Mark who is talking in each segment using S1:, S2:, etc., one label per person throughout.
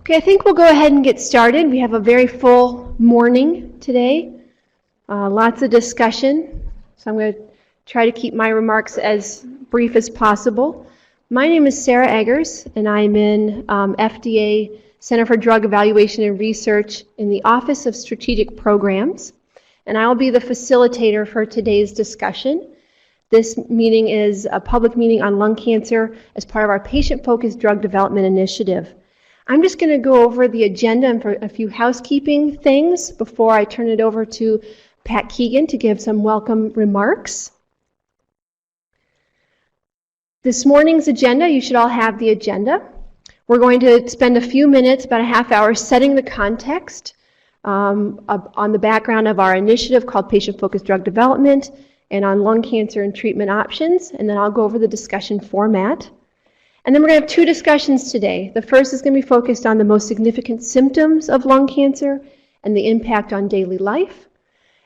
S1: Okay, I think we'll go ahead and get started. We have a very full morning today, lots of discussion, so I'm going to try to keep my remarks as brief as possible. My name is Sarah Eggers, and I'm in FDA Center for Drug Evaluation and Research in the Office of Strategic Programs, and I will be the facilitator for today's discussion. This meeting is a public meeting on lung cancer as part of our patient-focused drug development initiative. I'm just going to go over the agenda and for a few housekeeping things before I turn it over to Pat Keegan to give some welcome remarks. This morning's agenda, you should all have the agenda. We're going to spend a few minutes, about a half hour, setting the context on the background of our initiative called Patient-Focused Drug Development and on lung cancer and treatment options, and then I'll go over the discussion format. And then we're going to have two discussions today. The first is going to be focused on the most significant symptoms of lung cancer and the impact on daily life.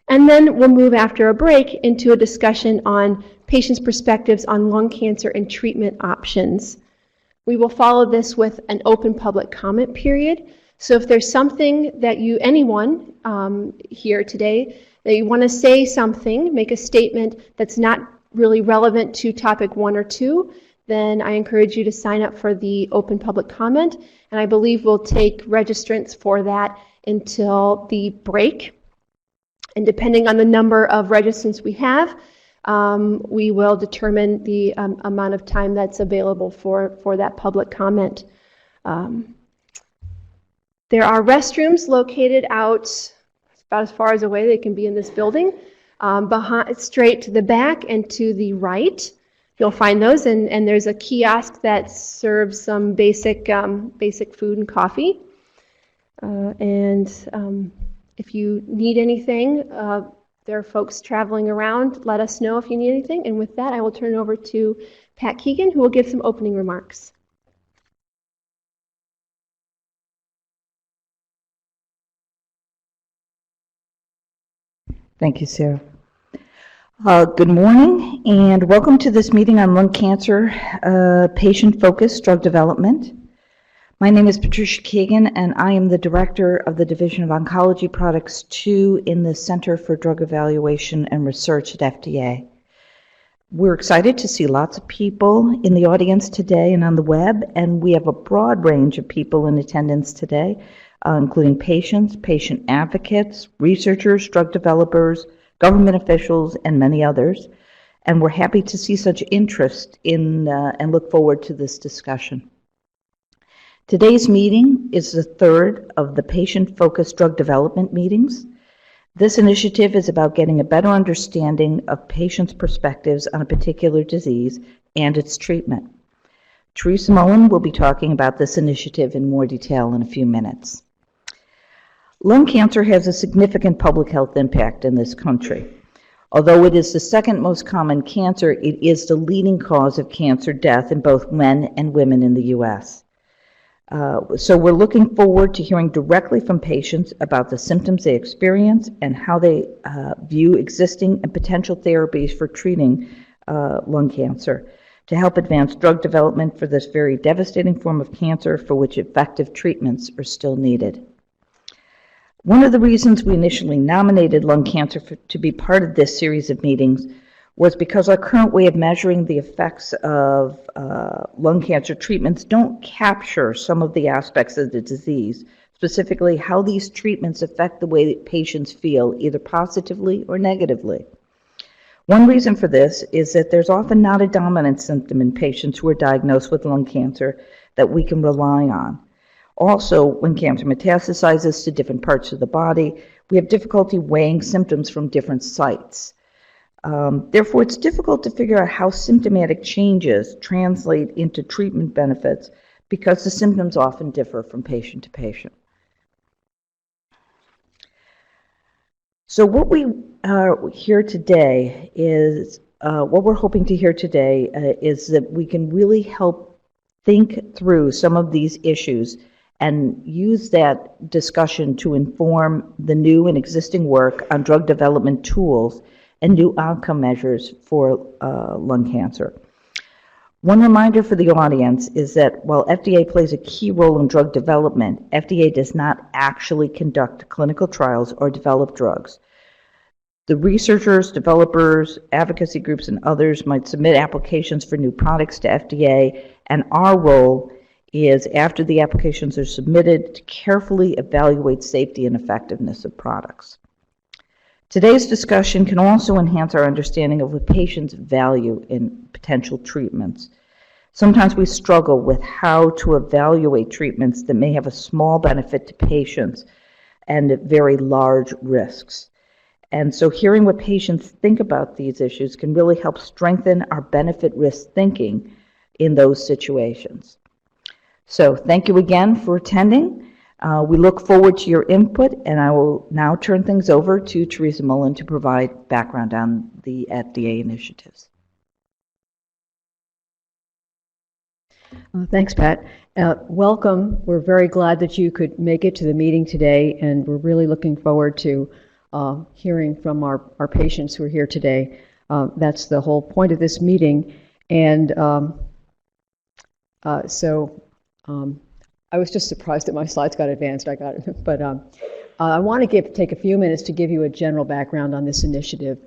S1: And then we'll move after a break into a discussion on patients' perspectives on lung cancer and treatment options. We will follow this with an open public comment period. So if there's something that anyone here today, that you want to say something, make a statement that's not really relevant to topic 1 or 2, then I encourage you to sign up for the open public comment, and I believe we'll take registrants for that until the break. And depending on the number of registrants we have, we will determine the amount of time that's available for that public comment. There are restrooms located out about as far as away they can be in this building, straight to the back and to the right. You'll find those, and there's a kiosk that serves some basic food and coffee. If you need anything, there are folks traveling around. Let us know if you need anything. And with that, I will turn it over to Pat Keegan, who will give some opening remarks.
S2: Thank you, Sarah. Good morning, and welcome to this meeting on lung cancer, patient-focused drug development. My name is Patricia Keegan, and I am the Director of the Division of Oncology Products 2 in the Center for Drug Evaluation and Research at FDA. We're excited to see lots of people in the audience today and on the web, and we have a broad range of people in attendance today, including patients, patient advocates, researchers, drug developers, government officials, and many others. And we're happy to see such interest in and look forward to this discussion. Today's meeting is the third of the patient-focused drug development meetings. This initiative is about getting a better understanding of patients' perspectives on a particular disease and its treatment. Teresa Mullen will be talking about this initiative in more detail in a few minutes. Lung cancer has a significant public health impact in this country. Although it is the second most common cancer, it is the leading cause of cancer death in both men and women in the U.S. So we're looking forward to hearing directly from patients about the symptoms they experience and how they view existing and potential therapies for treating lung cancer to help advance drug development for this very devastating form of cancer for which effective treatments are still needed. One of the reasons we initially nominated lung cancer to be part of this series of meetings was because our current way of measuring the effects of lung cancer treatments don't capture some of the aspects of the disease, specifically how these treatments affect the way that patients feel, either positively or negatively. One reason for this is that there's often not a dominant symptom in patients who are diagnosed with lung cancer that we can rely on. Also, when cancer metastasizes to different parts of the body, we have difficulty weighing symptoms from different sites. Therefore, it's difficult to figure out how symptomatic changes translate into treatment benefits because the symptoms often differ from patient to patient. So what we hear today is, what we're hoping to hear today is that we can really help think through some of these issues and use that discussion to inform the new and existing work on drug development tools and new outcome measures for lung cancer. One reminder for the audience is that while FDA plays a key role in drug development, FDA does not actually conduct clinical trials or develop drugs. The researchers, developers, advocacy groups, and others might submit applications for new products to FDA, and our role is, after the applications are submitted, to carefully evaluate safety and effectiveness of products. Today's discussion can also enhance our understanding of what patients value in potential treatments. Sometimes we struggle with how to evaluate treatments that may have a small benefit to patients and very large risks. And so hearing what patients think about these issues can really help strengthen our benefit-risk thinking in those situations. So thank you again for attending. We look forward to your input, and I will now turn things over to Teresa Mullen to provide background on the FDA initiatives.
S3: Thanks, Pat. Welcome. We're very glad that you could make it to the meeting today, and we're really looking forward to hearing from our patients who are here today. That's the whole point of this meeting. And I was just surprised that my slides got advanced. I got it. But I want to take a few minutes to give you a general background on this initiative.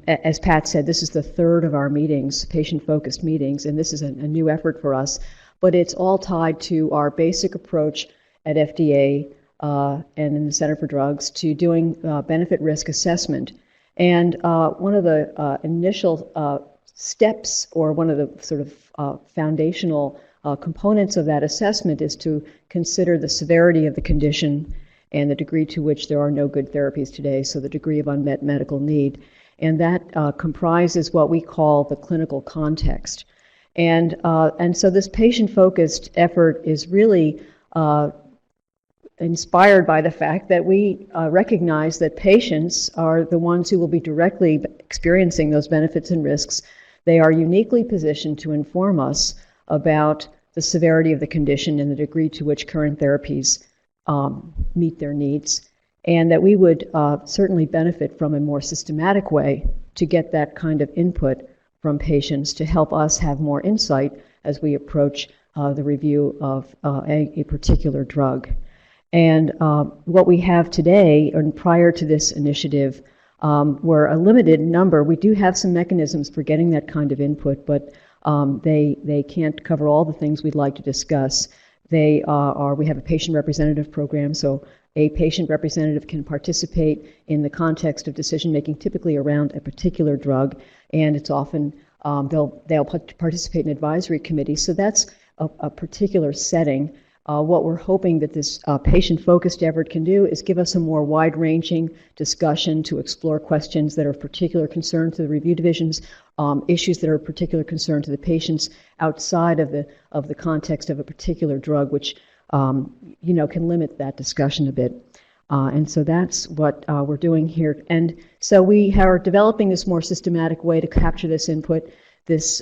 S3: As Pat said, this is the third of our meetings, patient-focused meetings, and this is a new effort for us. But it's all tied to our basic approach at FDA and in the Center for Drugs to doing benefit risk assessment. And one of the initial steps, or one of the sort of foundational components of that assessment, is to consider the severity of the condition and the degree to which there are no good therapies today, so the degree of unmet medical need. And that comprises what we call the clinical context. And so this patient-focused effort is really inspired by the fact that we recognize that patients are the ones who will be directly experiencing those benefits and risks. They are uniquely positioned to inform us about the severity of the condition and the degree to which current therapies meet their needs, and that we would certainly benefit from a more systematic way to get that kind of input from patients to help us have more insight as we approach the review of a particular drug. And what we have today, and prior to this initiative, were a limited number. We do have some mechanisms for getting that kind of input, but they can't cover all the things we'd like to discuss. We have a patient representative program, so a patient representative can participate in the context of decision making, typically around a particular drug, and it's often they'll participate in advisory committees. So that's a particular setting. What we're hoping that this patient-focused effort can do is give us a more wide-ranging discussion to explore questions that are of particular concern to the review divisions, issues that are of particular concern to the patients outside of the context of a particular drug, which can limit that discussion a bit. And so that's what we're doing here. And so we are developing this more systematic way to capture this input, this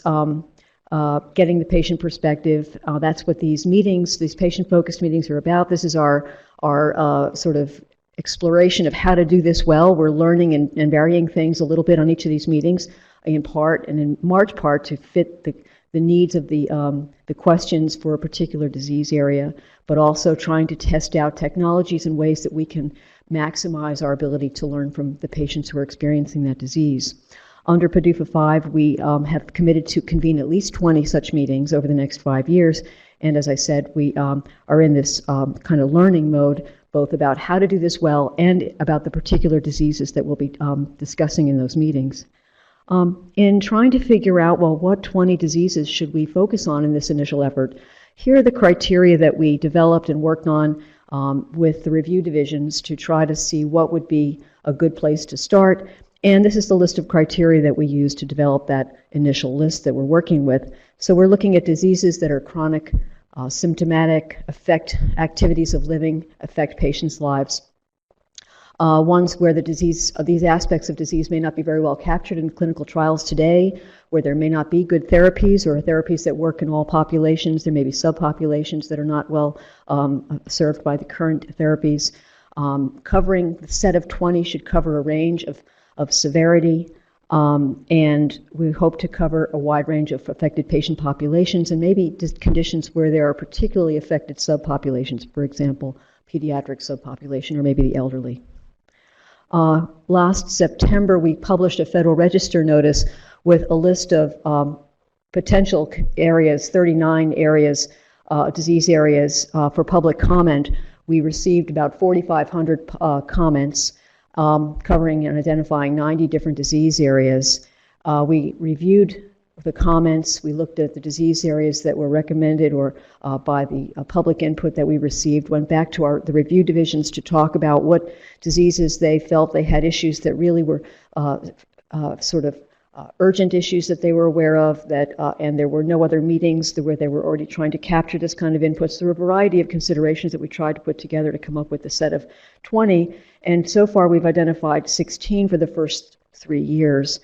S3: getting the patient perspective. That's what these meetings, these patient-focused meetings, are about. This is our sort of exploration of how to do this well. We're learning and varying things a little bit on each of these meetings, in part and in large part to fit the needs of the questions for a particular disease area, but also trying to test out technologies and ways that we can maximize our ability to learn from the patients who are experiencing that disease. Under PDUFA 5, we have committed to convene at least 20 such meetings over the next 5 years. And as I said, we are in this kind of learning mode, both about how to do this well and about the particular diseases that we'll be discussing in those meetings. In trying to figure out, well, what 20 diseases should we focus on in this initial effort, here are the criteria that we developed and worked on with the review divisions to try to see what would be a good place to start. And this is the list of criteria that we use to develop that initial list that we're working with. So we're looking at diseases that are chronic, symptomatic, affect activities of living, affect patients' lives. Ones where these aspects of disease may not be very well captured in clinical trials today, where there may not be good therapies or therapies that work in all populations. There may be subpopulations that are not well served by the current therapies. Covering the set of 20 should cover a range of severity, And we hope to cover a wide range of affected patient populations and maybe just conditions where there are particularly affected subpopulations, for example, pediatric subpopulation or maybe the elderly. Last September, we published a Federal Register notice with a list of potential areas, 39 areas, disease areas for public comment. We received about 4,500 comments covering and identifying 90 different disease areas. We reviewed the comments. We looked at the disease areas that were recommended or by the public input that we received, went back to the review divisions to talk about what diseases they felt they had issues that really were urgent issues that they were aware of, and there were no other meetings where they were already trying to capture this kind of inputs. There were a variety of considerations that we tried to put together to come up with a set of 20, and so far we've identified 16 for the first 3 years.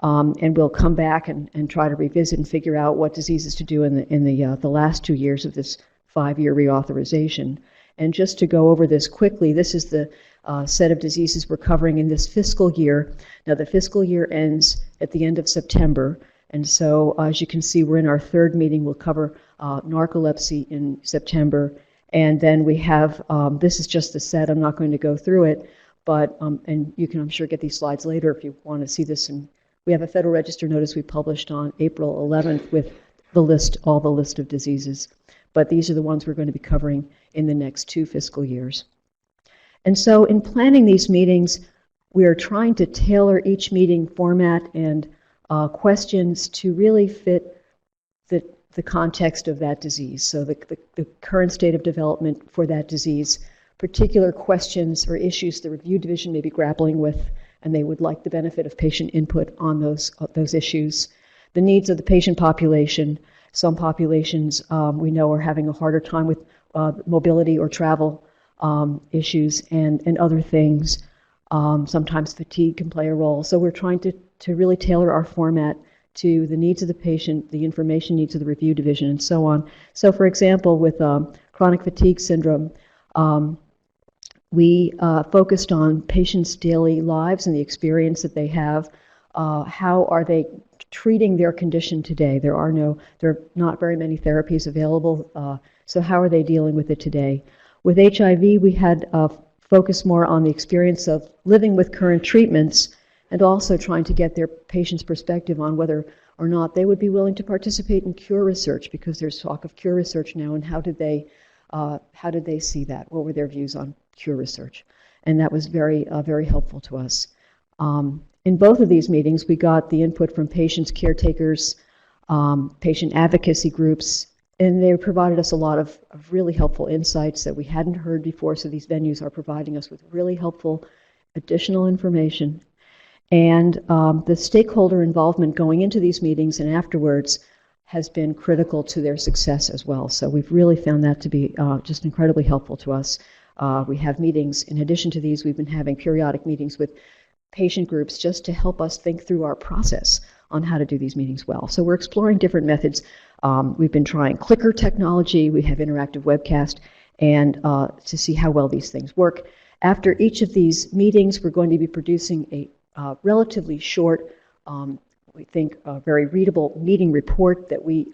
S3: And we'll come back and try to revisit and figure out what diseases to do in the last 2 years of this 5-year reauthorization. And just to go over this quickly, this is the set of diseases we're covering in this fiscal year. Now, the fiscal year ends at the end of September, and so as you can see, we're in our 3rd meeting. We'll cover narcolepsy in September, and then we have, this is just the set. I'm not going to go through it, but, and you can, I'm sure, get these slides later if you want to see this. And we have a Federal Register notice we published on April 11th with the list, all the list of diseases. But these are the ones we're going to be covering in the next 2 fiscal years. And so in planning these meetings, we are trying to tailor each meeting format and questions to really fit the context of that disease. So the current state of development for that disease, particular questions or issues the review division may be grappling with, and they would like the benefit of patient input on those issues. The needs of the patient population. Some populations we know are having a harder time with mobility or travel issues and other things. Sometimes fatigue can play a role. So we're trying to really tailor our format to the needs of the patient, the information needs of the review division, and so on. So for example, with chronic fatigue syndrome, we focused on patients' daily lives and the experience that they have. How are they treating their condition today? There are not very many therapies available, so how are they dealing with it today? With HIV, we had focused more on the experience of living with current treatments and also trying to get their patients' perspective on whether or not they would be willing to participate in cure research, because there's talk of cure research now, and how did they see that? What were their views on cure research? And that was very helpful to us. In both of these meetings, we got the input from patients, caretakers, patient advocacy groups, and they provided us a lot of really helpful insights that we hadn't heard before, so these venues are providing us with really helpful additional information. And the stakeholder involvement going into these meetings and afterwards has been critical to their success as well. So we've really found that to be just incredibly helpful to us. We have meetings, in addition to these, we've been having periodic meetings with patient groups just to help us think through our process on how to do these meetings well. So we're exploring different methods. We've been trying clicker technology, we have interactive webcast, and to see how well these things work. After each of these meetings, we're going to be producing a relatively short, we think a very readable meeting report that we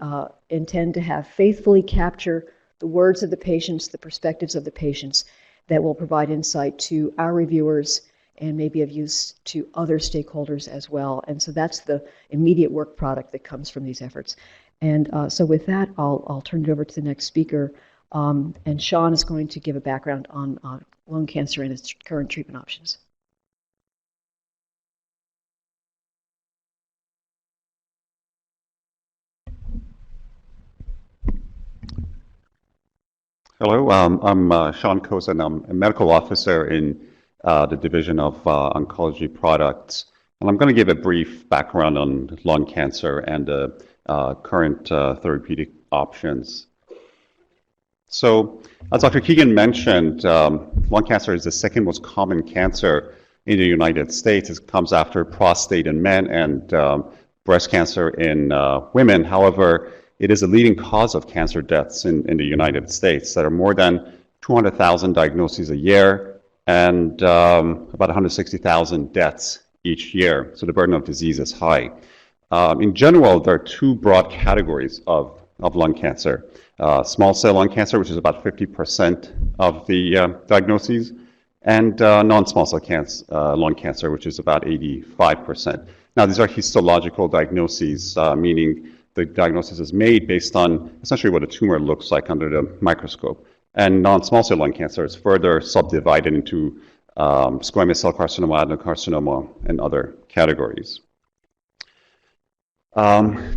S3: intend to have faithfully capture the words of the patients, the perspectives of the patients, that will provide insight to our reviewers and maybe of use to other stakeholders as well. And so that's the immediate work product that comes from these efforts. And so with that, I'll turn it over to the next speaker. And Sean is going to give a background on lung cancer and its current treatment options.
S4: Hello, I'm Sean Kosen. I'm a medical officer in the Division of Oncology Products. And I'm going to give a brief background on lung cancer and the current therapeutic options. So, as Dr. Keegan mentioned, lung cancer is the second most common cancer in the United States. It comes after prostate in men and breast cancer in women. However, it is a leading cause of cancer deaths in the United States. There are more than 200,000 diagnoses a year and about 160,000 deaths each year, so the burden of disease is high. In general, there are two broad categories of lung cancer. Small cell lung cancer, which is about 50% of the diagnoses, and non-small cell lung cancer, which is about 85%. Now, these are histological diagnoses, meaning the diagnosis is made based on essentially what a tumor looks like under the microscope. And non-small cell lung cancer is further subdivided into squamous cell carcinoma, adenocarcinoma, and other categories.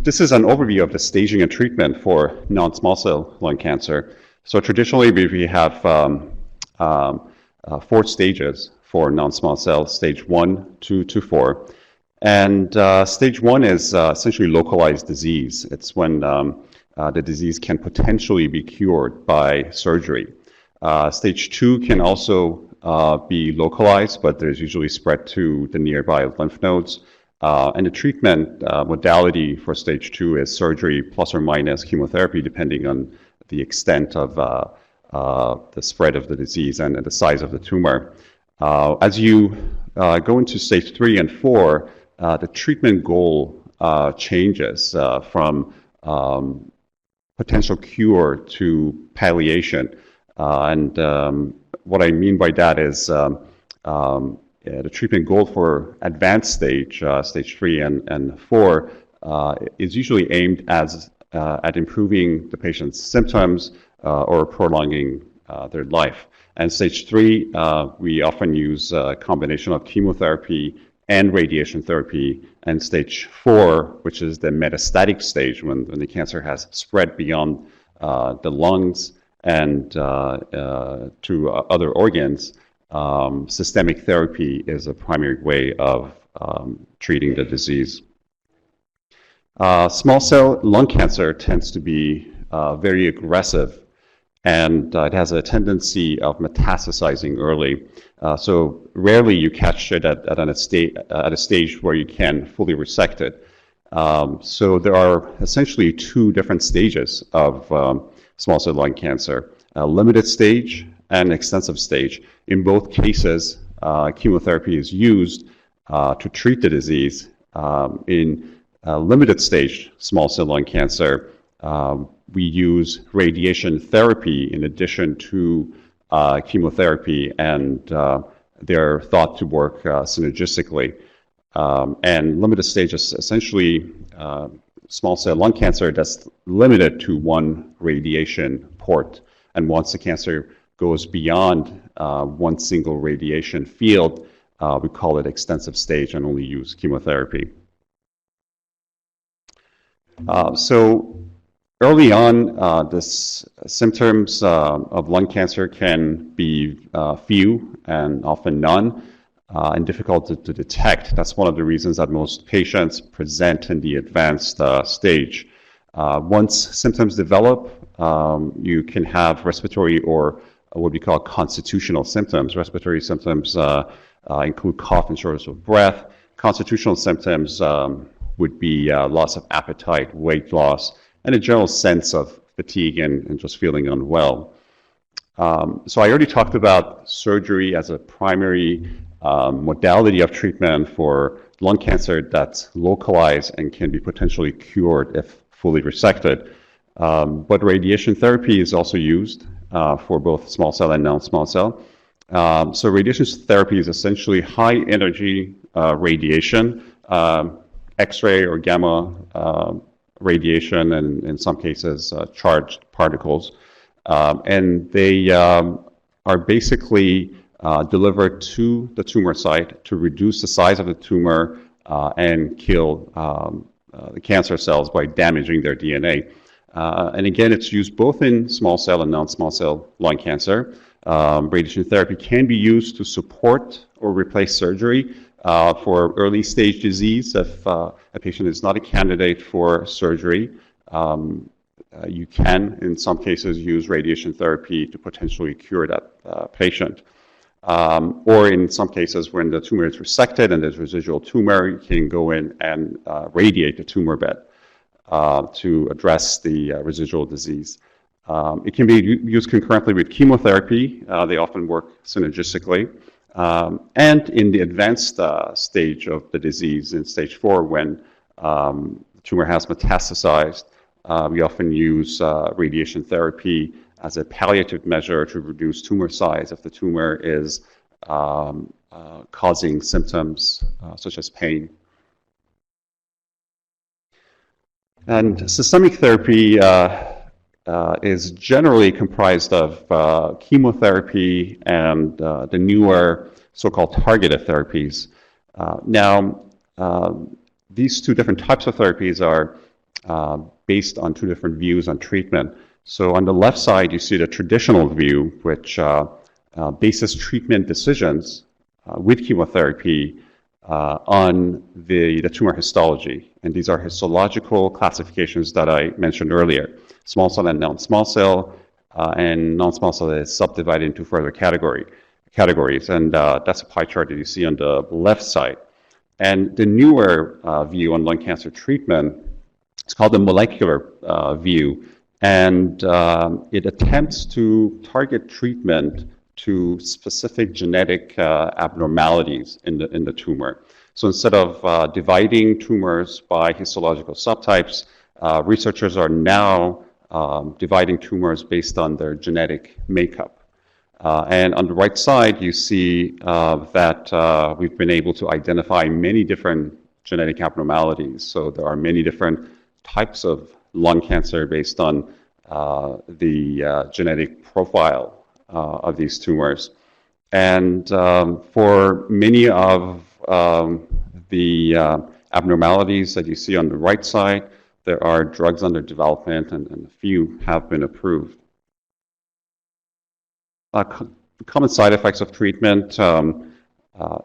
S4: This is an overview of the staging and treatment for non-small cell lung cancer. So traditionally, we have 4 stages for non-small cell, stage 1, 2 to 4. And stage 1 is essentially localized disease. It's when the disease can potentially be cured by surgery. Stage 2 can also be localized, but there's usually spread to the nearby lymph nodes. And the treatment modality for stage 2 is surgery plus or minus chemotherapy, depending on the extent of the spread of the disease and the size of the tumor. As you go into stage 3 and 4, the treatment goal changes from potential cure to palliation. And what I mean by that is the treatment goal for advanced stage, stage 3 and 4, is usually aimed at improving the patient's symptoms or prolonging their life. And stage 3, we often use a combination of chemotherapy and radiation therapy. And stage 4, which is the metastatic stage, when the cancer has spread beyond the lungs and to other organs, systemic therapy is a primary way of treating the disease. Small cell lung cancer tends to be very aggressive, and it has a tendency of metastasizing early. So rarely you catch it at a stage where you can fully resect it. So there are essentially 2 different stages of small cell lung cancer: a limited stage and extensive stage. In both cases, chemotherapy is used to treat the disease. In limited stage small cell lung cancer, we use radiation therapy in addition to chemotherapy, and they're thought to work synergistically. And limited stage is essentially small cell lung cancer that's limited to one radiation port. And once the cancer goes beyond one single radiation field, we call it extensive stage and only use chemotherapy. So early on, the symptoms of lung cancer can be few and often none, and difficult to detect. That's one of the reasons that most patients present in the advanced stage. Once symptoms develop, you can have respiratory or what we call constitutional symptoms. Respiratory symptoms include cough and shortness of breath. Constitutional symptoms would be loss of appetite, weight loss, and a general sense of fatigue and just feeling unwell. So I already talked about surgery as a primary modality of treatment for lung cancer that's localized and can be potentially cured if fully resected. But radiation therapy is also used for both small cell and non-small cell. So radiation therapy is essentially high energy radiation, X-ray or gamma radiation, and in some cases charged particles. And they are basically delivered to the tumor site to reduce the size of the tumor and kill the cancer cells by damaging their DNA. And again, it's used both in small cell and non-small cell lung cancer. Radiation therapy can be used to support or replace surgery for early stage disease. If a patient is not a candidate for surgery, you can, in some cases, use radiation therapy to potentially cure that patient. Or in some cases, when the tumor is resected and there's residual tumor, you can go in and radiate the tumor bed to address the residual disease. It can be used concurrently with chemotherapy. They often work synergistically. And in the advanced stage of the disease, in stage 4, when the tumor has metastasized, we often use radiation therapy as a palliative measure to reduce tumor size if the tumor is causing symptoms such as pain. And systemic therapy is generally comprised of chemotherapy and the newer so-called targeted therapies. Now, these two different types of therapies are based on two different views on treatment. So on the left side, you see the traditional view, which bases treatment decisions with chemotherapy on the tumor histology. And these are histological classifications that I mentioned earlier. Small cell and non-small cell, and non-small cell is subdivided into further categories. And that's a pie chart that you see on the left side. And the newer view on lung cancer treatment is called the molecular view. And it attempts to target treatment to specific genetic abnormalities in the tumor. So instead of dividing tumors by histological subtypes, researchers are now dividing tumors based on their genetic makeup. And on the right side, you see that we've been able to identify many different genetic abnormalities. So there are many different types of lung cancer based on the genetic profile of these tumors. And for many of the abnormalities that you see on the right side, there are drugs under development, and a few have been approved. Common side effects of treatment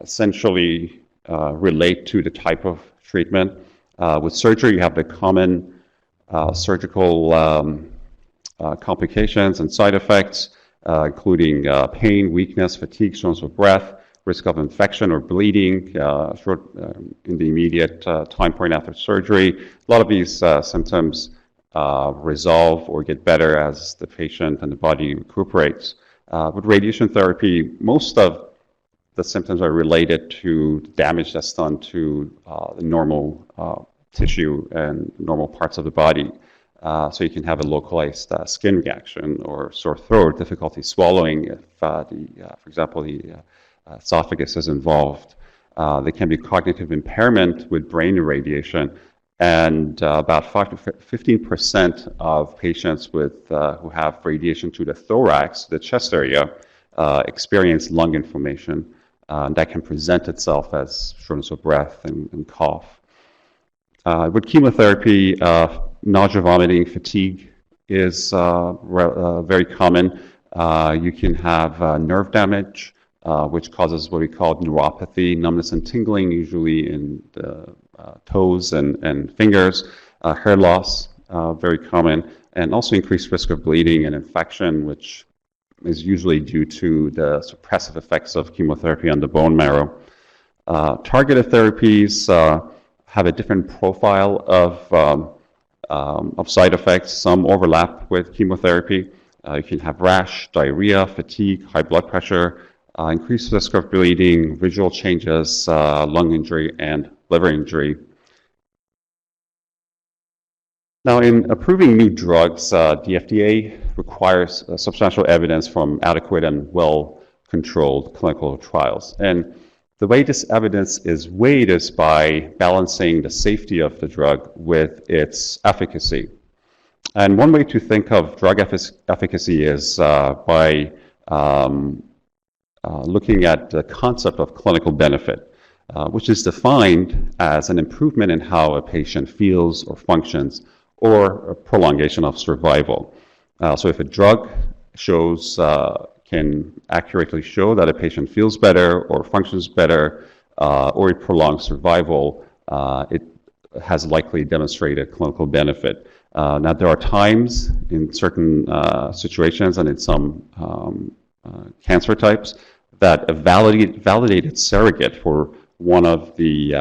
S4: essentially relate to the type of treatment. With surgery, you have the common surgical complications and side effects, including pain, weakness, fatigue, shortness of breath, risk of infection or bleeding in the immediate time point after surgery. A lot of these symptoms resolve or get better as the patient and the body recuperates. With radiation therapy, most of the symptoms are related to damage that's done to the normal tissue and normal parts of the body. So you can have a localized skin reaction or sore throat, difficulty swallowing if, for example, the esophagus is involved. There can be cognitive impairment with brain irradiation, and about 5 to 15% of patients with who have radiation to the thorax, the chest area, experience lung inflammation that can present itself as shortness of breath and cough. With chemotherapy, nausea, vomiting, fatigue is very common. You can have nerve damage, which causes what we call neuropathy, numbness and tingling, usually in the toes and fingers, hair loss, very common, and also increased risk of bleeding and infection, which is usually due to the suppressive effects of chemotherapy on the bone marrow. Targeted therapies have a different profile of side effects. Some overlap with chemotherapy. You can have rash, diarrhea, fatigue, high blood pressure, increased risk of bleeding, visual changes, lung injury, and liver injury. Now, in approving new drugs, the FDA requires substantial evidence from adequate and well-controlled clinical trials. And the way this evidence is weighed is by balancing the safety of the drug with its efficacy. And one way to think of drug efficacy is by looking at the concept of clinical benefit, which is defined as an improvement in how a patient feels or functions, or a prolongation of survival. So if a drug can accurately show that a patient feels better or functions better, or it prolongs survival, it has likely demonstrated clinical benefit. Now, there are times in certain situations and in some cancer types that a validated surrogate for one of the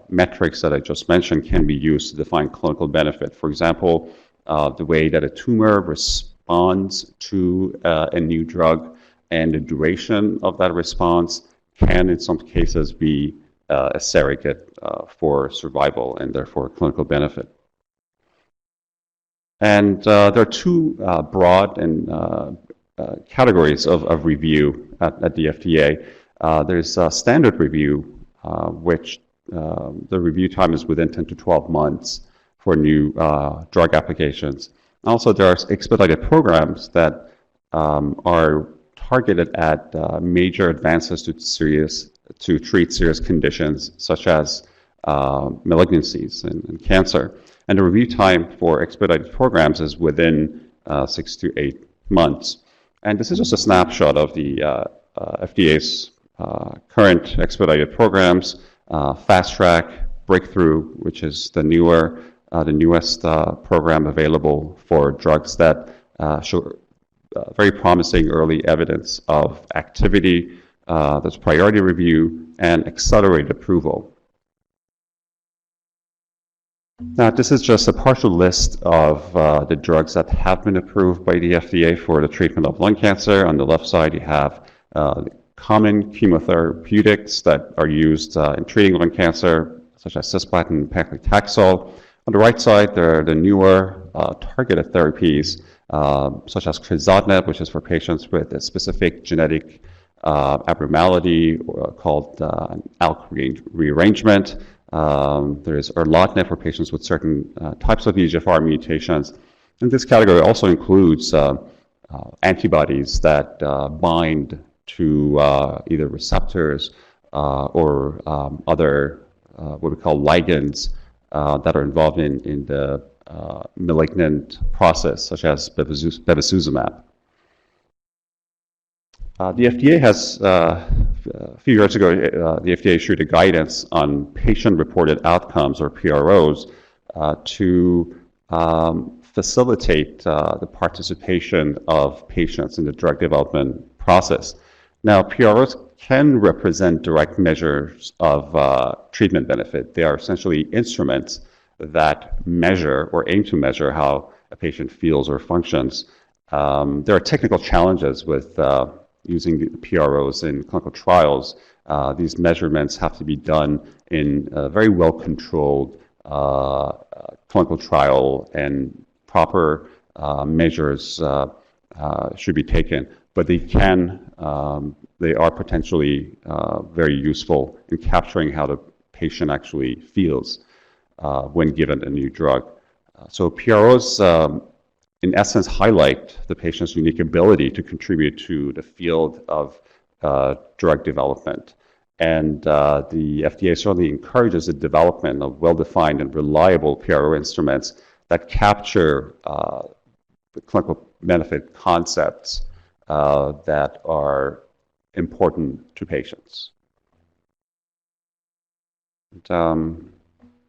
S4: metrics that I just mentioned can be used to define clinical benefit. For example, the way that a tumor responds to a new drug and the duration of that response can in some cases be a surrogate for survival and therefore clinical benefit. And there are two broad and categories of review at the FDA. There's a standard review, which the review time is within 10 to 12 months for new drug applications. Also, there are expedited programs that are targeted at major advances to treat serious conditions such as malignancies and cancer. And the review time for expedited programs is within 6 to 8 months. And this is just a snapshot of the FDA's current expedited programs: Fast Track, Breakthrough, which is the newest program available for drugs that show very promising early evidence of activity. There's priority review and accelerated approval. Now, this is just a partial list of the drugs that have been approved by the FDA for the treatment of lung cancer. On the left side, you have common chemotherapeutics that are used in treating lung cancer, such as cisplatin and paclitaxel. On the right side, there are the newer targeted therapies, such as crizotinib, which is for patients with a specific genetic abnormality called an ALK rearrangement. There is erlotinib for patients with certain types of EGFR mutations. And this category also includes antibodies that bind to either receptors or other what we call ligands that are involved in the malignant process, such as bevacizumab. The FDA has, a few years ago, the FDA issued a guidance on patient-reported outcomes, or PROs, to facilitate the participation of patients in the drug development process. Now, PROs can represent direct measures of treatment benefit. They are essentially instruments that measure or aim to measure how a patient feels or functions. There are technical challenges with using the PROs in clinical trials. These measurements have to be done in a very well-controlled clinical trial, and proper measures should be taken. But they are potentially very useful in capturing how the patient actually feels when given a new drug. So PROs, in essence, highlight the patient's unique ability to contribute to the field of drug development. And the FDA certainly encourages the development of well-defined and reliable PRO instruments that capture the clinical benefit concepts that are important to patients. And,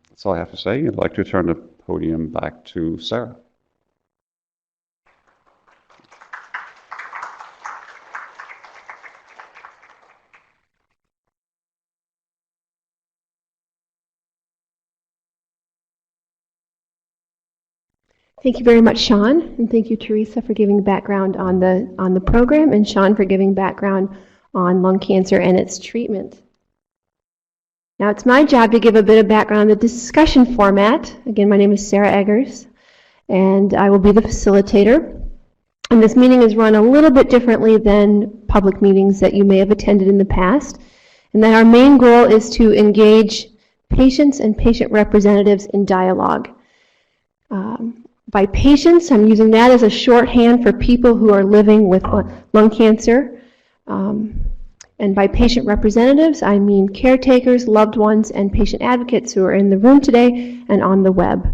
S4: that's all I have to say. I'd like to turn the podium back to Sarah.
S1: Thank you very much, Sean, and thank you, Teresa, for giving background on the program, and Sean for giving background on lung cancer and its treatment. Now it's my job to give a bit of background on the discussion format. Again, my name is Sarah Eggers, and I will be the facilitator. And this meeting is run a little bit differently than public meetings that you may have attended in the past, and that our main goal is to engage patients and patient representatives in dialogue. By patients, I'm using that as a shorthand for people who are living with lung cancer. And by patient representatives, I mean caretakers, loved ones, and patient advocates who are in the room today and on the web.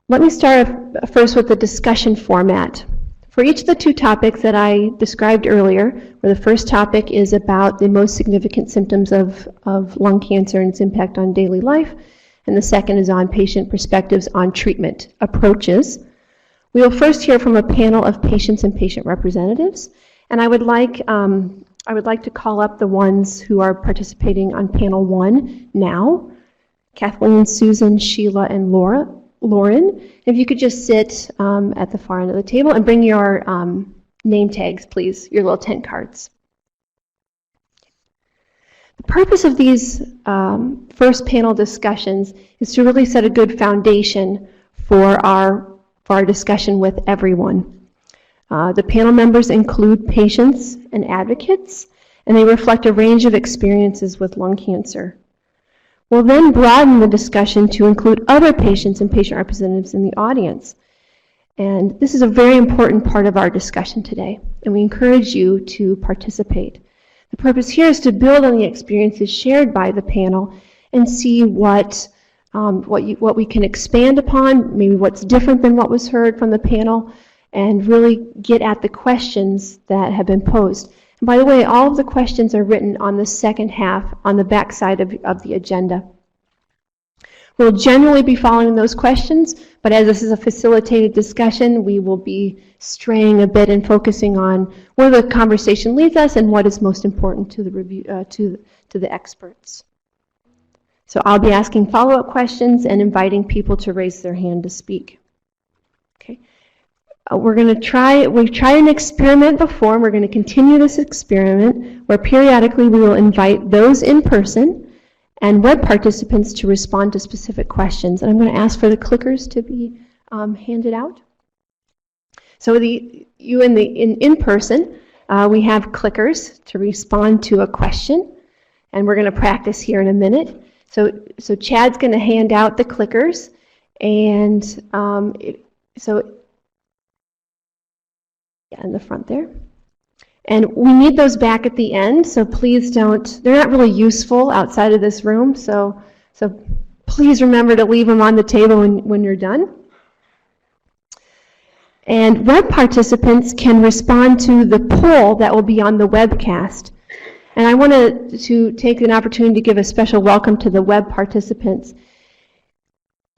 S1: Let me start first with the discussion format. For each of the two topics that I described earlier, where the first topic is about the most significant symptoms of lung cancer and its impact on daily life, and the second is on patient perspectives on treatment approaches. We will first hear from a panel of patients and patient representatives, and I would like to call up the ones who are participating on panel 1 now: Kathleen, Susan, Sheila, and Lauren. If you could just sit at the far end of the table and bring your name tags, please, your little tent cards. The purpose of these first panel discussions is to really set a good foundation for our discussion with everyone. The panel members include patients and advocates, and they reflect a range of experiences with lung cancer. We'll then broaden the discussion to include other patients and patient representatives in the audience. And this is a very important part of our discussion today, and we encourage you to participate. The purpose here is to build on the experiences shared by the panel and see what we can expand upon, maybe what's different than what was heard from the panel, and really get at the questions that have been posed. And by the way, all of the questions are written on the second half, on the back side of the agenda. We'll generally be following those questions, but as this is a facilitated discussion, we will be straying a bit and focusing on where the conversation leads us and what is most important to the review, to the experts. So I'll be asking follow-up questions and inviting people to raise their hand to speak. Okay. We've tried an experiment before, and we're going to continue this experiment where periodically we will invite those in person and web participants to respond to specific questions. And I'm going to ask for the clickers to be handed out. So you in person, we have clickers to respond to a question, and we're going to practice here in a minute. So Chad's going to hand out the clickers, and in the front there. And we need those back at the end, so please don't, they're not really useful outside of this room, so please remember to leave them on the table when you're done. And web participants can respond to the poll that will be on the webcast. And I wanted to take an opportunity to give a special welcome to the web participants.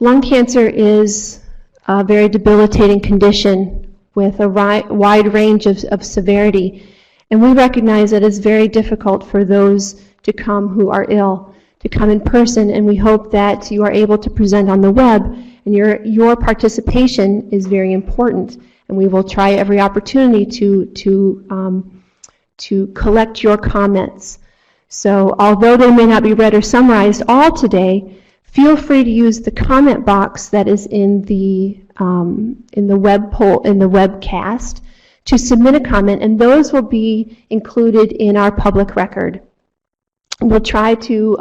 S1: Lung cancer is a very debilitating condition with a wide range of severity. And we recognize that it's very difficult for those to come who are ill to come in person, and we hope that you are able to present on the web, and your participation is very important, and we will try every opportunity to collect your comments. So although they may not be read or summarized all today, feel free to use the comment box that is in the web poll, in the webcast, to submit a comment, and those will be included in our public record. We'll try to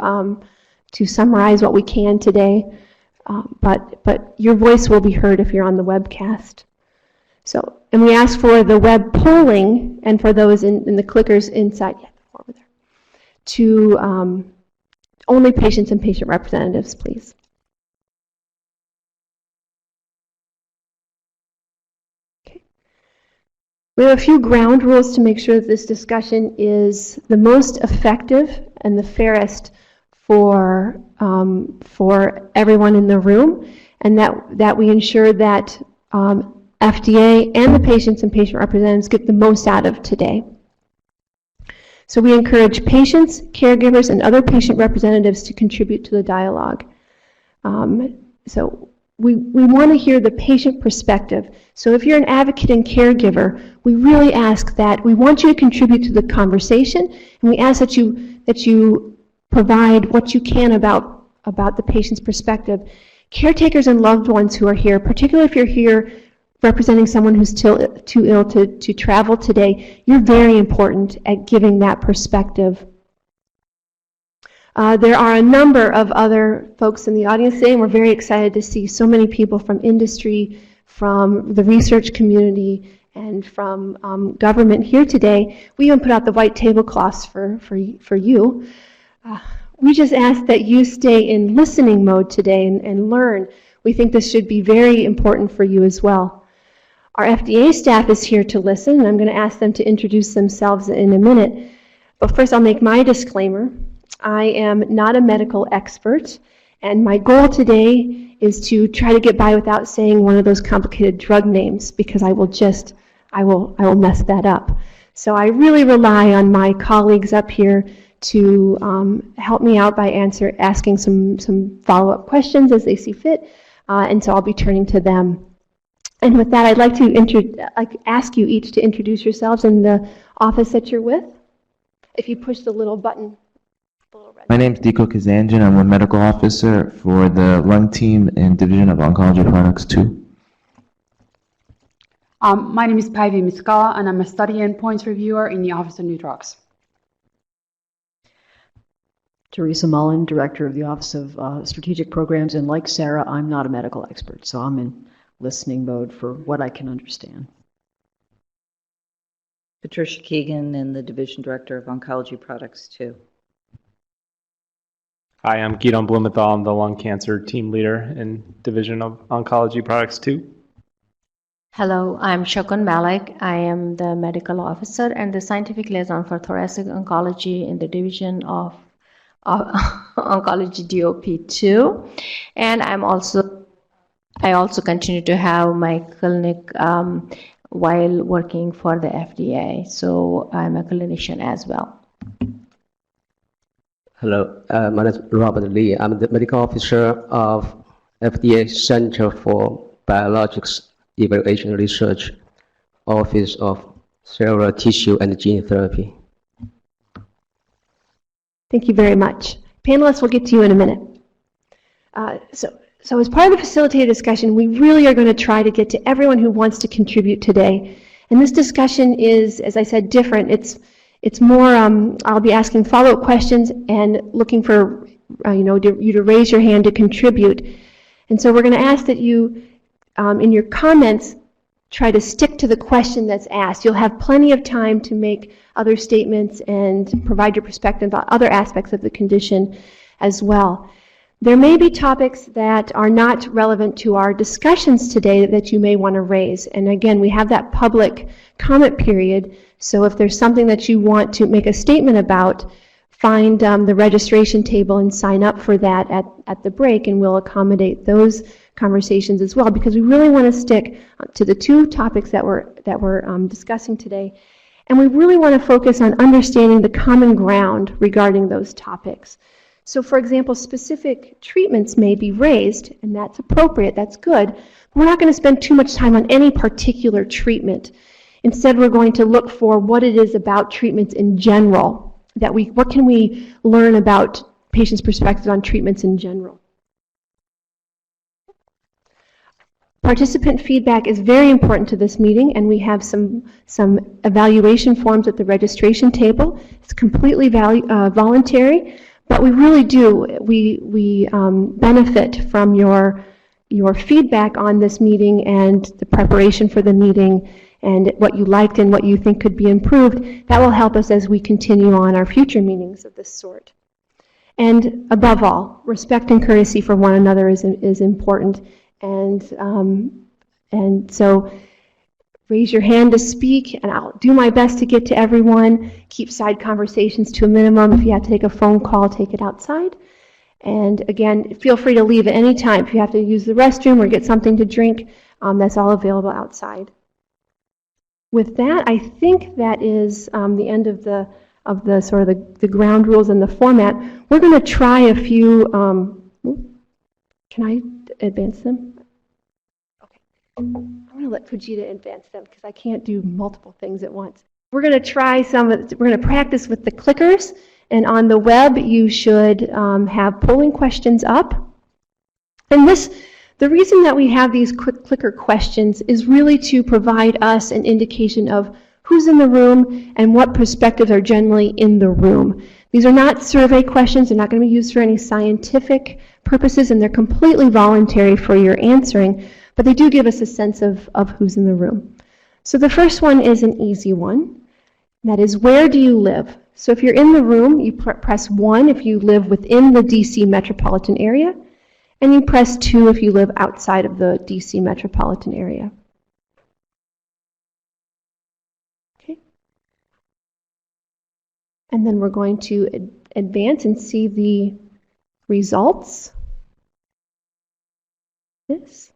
S1: summarize what we can today, but your voice will be heard if you're on the webcast. So, and we ask for the web polling and for those in the clickers inside, over there, to only patients and patient representatives, please. We have a few ground rules to make sure that this discussion is the most effective and the fairest for everyone in the room, and that we ensure that FDA and the patients and patient representatives get the most out of today. So we encourage patients, caregivers, and other patient representatives to contribute to the dialogue. So we want to hear the patient perspective. So if you're an advocate and caregiver, we really ask that we want you to contribute to the conversation, and we ask that you provide what you can about the patient's perspective. Caretakers and loved ones who are here, particularly if you're here representing someone who's too ill to travel today, you're very important at giving that perspective. There are a number of other folks in the audience today, and we're very excited to see so many people from industry, from the research community, and from government here today. We even put out the white tablecloths for you. We just ask that you stay in listening mode today and learn. We think this should be very important for you as well. Our FDA staff is here to listen, and I'm going to ask them to introduce themselves in a minute. But first, I'll make my disclaimer. I am not a medical expert, and my goal today is to try to get by without saying one of those complicated drug names, because I will mess that up. So I really rely on my colleagues up here to help me out by asking some follow-up questions as they see fit, and so I'll be turning to them. And with that, I'd like to ask you each to introduce yourselves and the office that you're with. If you push the little button, the little red
S5: My name is Diko Kazanjian. I'm a medical officer for the lung team and Division of Oncology Products 2.
S6: My name is Päivi Miskala, and I'm a study endpoints reviewer in the Office of New Drugs.
S3: Teresa Mullen, Director of the Office of Strategic Programs, and like Sarah, I'm not a medical expert, so I'm in listening mode for what I can understand.
S2: Patricia Keegan, and the Division Director of Oncology Products 2.
S7: Hi, I'm Guidon Blumenthal. I'm the lung cancer team leader in Division of Oncology Products 2.
S8: Hello, I'm Shakun Malik. I am the medical officer and the scientific liaison for thoracic oncology in the Division of Oncology DOP2. And I also continue to have my clinic while working for the FDA. So I'm a clinician as well.
S9: Hello, my name is Robert Lee. I'm the medical officer of FDA Center for Biologics Evaluation Research, Office of Cellular Tissue and Gene Therapy.
S1: Thank you very much. Panelists, we'll get to you in a minute. So as part of the facilitated discussion, we really are going to try to get to everyone who wants to contribute today. And this discussion is, as I said, different. It's more, I'll be asking follow-up questions and looking for you to raise your hand to contribute. And so we're going to ask that you, in your comments, try to stick to the question that's asked. You'll have plenty of time to make other statements and provide your perspective on other aspects of the condition as well. There may be topics that are not relevant to our discussions today that you may want to raise. And again, we have that public comment period. So if there's something that you want to make a statement about, find the registration table and sign up for that at the break, and we'll accommodate those conversations as well, because we really want to stick to the two topics that we're discussing today. And we really want to focus on understanding the common ground regarding those topics. So for example, specific treatments may be raised, and that's appropriate, that's good. But we're not going to spend too much time on any particular treatment. Instead, we're going to look for what it is about treatments in general, what can we learn about patients' perspectives on treatments in general. Participant feedback is very important to this meeting, and we have some evaluation forms at the registration table. It's completely voluntary. But we really do, we benefit from your feedback on this meeting and the preparation for the meeting and what you liked and what you think could be improved. That will help us as we continue on our future meetings of this sort. And above all, respect and courtesy for one another is important. And so raise your hand to speak, and I'll do my best to get to everyone. Keep side conversations to a minimum. If you have to take a phone call, take it outside. And again, feel free to leave at any time. If you have to use the restroom or get something to drink, that's all available outside. With that, I think that is the end of the sort of the ground rules and the format. We're going to try a few. Can I advance them? I'm going to let Fujita advance them because I can't do multiple things at once. We're going to try we're going to practice with the clickers, and on the web you should have polling questions up. And the reason that we have these quick clicker questions is really to provide us an indication of who's in the room and what perspectives are generally in the room. These are not survey questions. They're not going to be used for any scientific purposes, and they're completely voluntary for your answering. But they do give us a sense of who's in the room. So the first one is an easy one. That is, where do you live? So if you're in the room, you press 1 if you live within the DC metropolitan area, and you press 2 if you live outside of the DC metropolitan area. Okay. And then we're going to advance and see the results. This.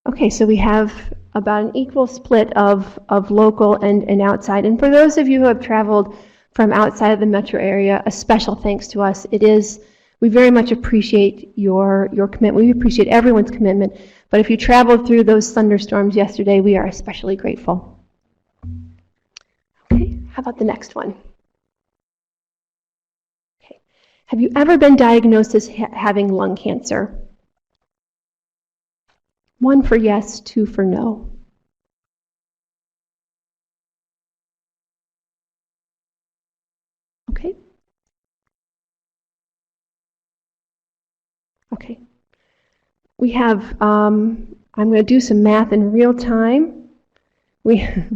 S1: Okay, so we have about an equal split of local and outside. And for those of you who have traveled from outside of the metro area, a special thanks to us. It is We very much appreciate your commitment. We appreciate everyone's commitment. But if you traveled through those thunderstorms yesterday, we are especially grateful. Okay, how about the next one? Okay. Have you ever been diagnosed as having lung cancer? 1 for yes, 2 for no. Okay. Okay. We have, I'm going to do some math in real time. We have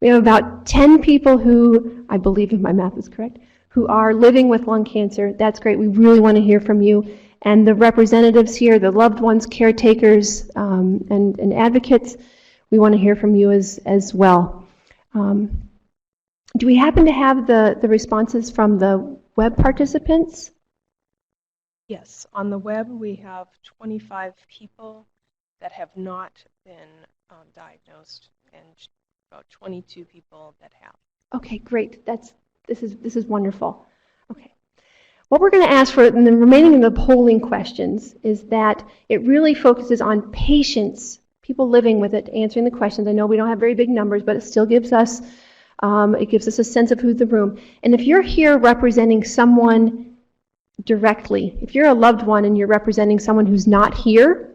S1: about 10 people who, I believe if my math is correct, who are living with lung cancer. That's great. We really want to hear from you. And the representatives here, the loved ones, caretakers, and advocates, we want to hear from you as well. Do we happen to have the responses from the web participants?
S10: Yes, on the web we have 25 people that have not been diagnosed and about 22 people that have.
S1: Okay, great. This is wonderful. Okay. What we're going to ask for in the remaining of the polling questions is that it really focuses on patients, people living with it, answering the questions. I know we don't have very big numbers, but it still gives us a sense of who's in the room. And if you're here representing someone directly, if you're a loved one and you're representing someone who's not here,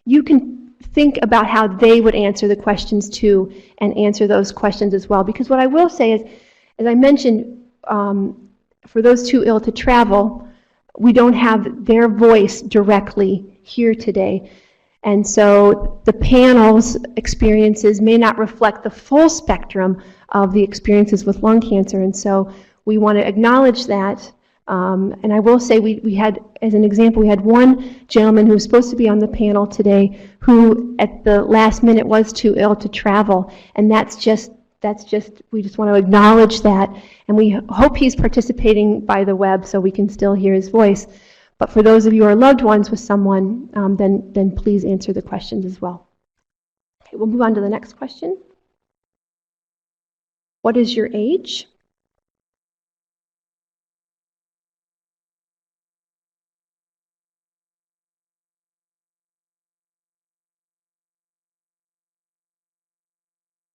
S1: you can think about how they would answer the questions too and answer those questions as well. Because what I will say is, as I mentioned, for those too ill to travel, we don't have their voice directly here today. And so the panel's experiences may not reflect the full spectrum of the experiences with lung cancer. And so we want to acknowledge that. And I will say we had, as an example, we had one gentleman who was supposed to be on the panel today who at the last minute was too ill to travel. And we just want to acknowledge that. And we hope he's participating by the web so we can still hear his voice. But for those of you who are loved ones with someone, then please answer the questions as well. Okay, we'll move on to the next question. What is your age?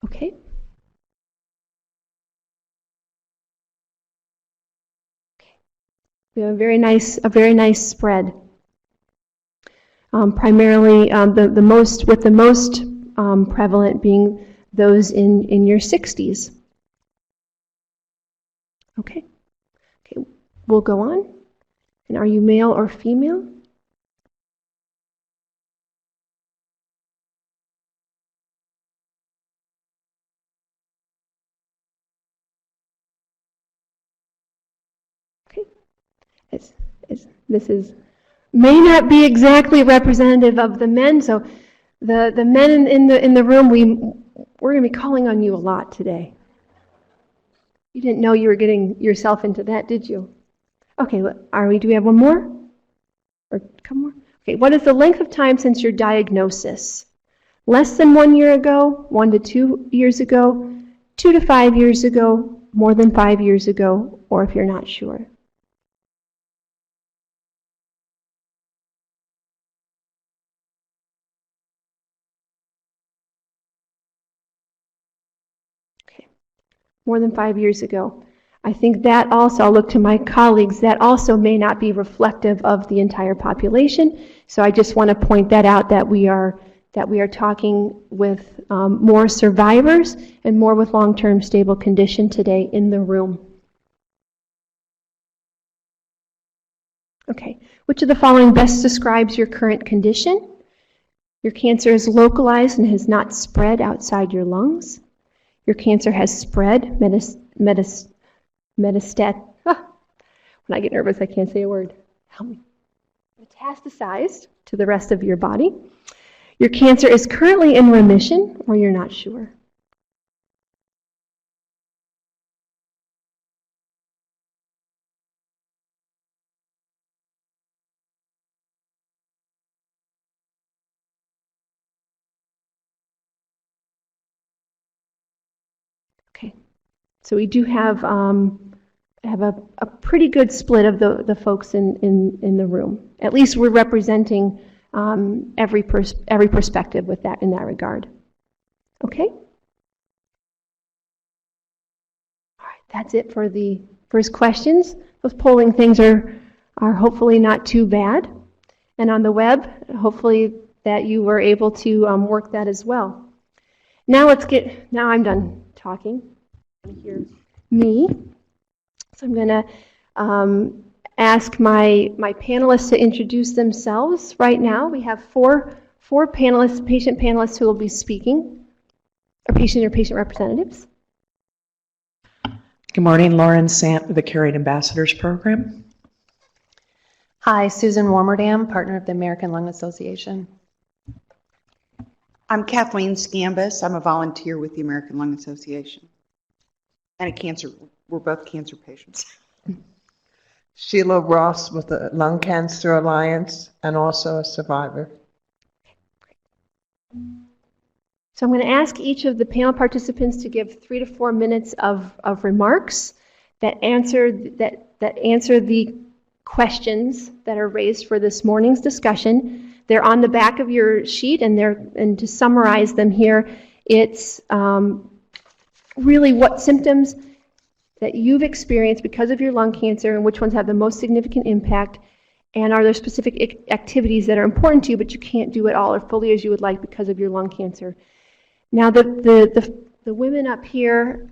S1: Okay. We have a very nice spread. Primarily, the most prevalent being those in your 60s. Okay. Okay. We'll go on. And are you male or female? Okay. This may not be exactly representative of the men, so the men in the room, we're going to be calling on you a lot today. You didn't know you were getting yourself into that, did you? Okay, do we have one more? Or a couple more? Okay, what is the length of time since your diagnosis? Less than 1 year ago, 1 to 2 years ago, 2 to 5 years ago, more than 5 years ago, or if you're not sure. More than 5 years ago. I think that also, I'll look to my colleagues, that also may not be reflective of the entire population. So I just want to point that out, that we are talking with more survivors and more with long-term stable condition today in the room. Okay, which of the following best describes your current condition? Your cancer is localized and has not spread outside your lungs. Your cancer has spread, metastat. When I get nervous, I can't say a word. Help me. Metastasized to the rest of your body. Your cancer is currently in remission, or you're not sure. Okay, so we do have have a pretty good split of the folks in the room. At least we're representing every perspective with that in that regard. Okay? All right, that's it for the first questions. Those polling things are hopefully not too bad. And on the web, hopefully that you were able to work that as well. Now I'm done talking. You can hear me. So I'm going to ask my panelists to introduce themselves right now. We have four panelists, patient panelists who will be speaking, or patient representatives.
S11: Good morning, Lauren Sant with the Caring Ambassadors Program.
S12: Hi, Susan Warmerdam, partner of the American Lung Association.
S13: I'm Kathleen Scambus. I'm a volunteer with the American Lung Association. And we're both cancer patients.
S14: Sheila Ross with the Lung Cancer Alliance and also a survivor.
S1: So I'm going to ask each of the panel participants to give 3 to 4 minutes of remarks that answer the questions that are raised for this morning's discussion. They're on the back of your sheet, and to summarize them here, it's really what symptoms that you've experienced because of your lung cancer and which ones have the most significant impact, and are there specific activities that are important to you but you can't do it all or fully as you would like because of your lung cancer. Now the women up here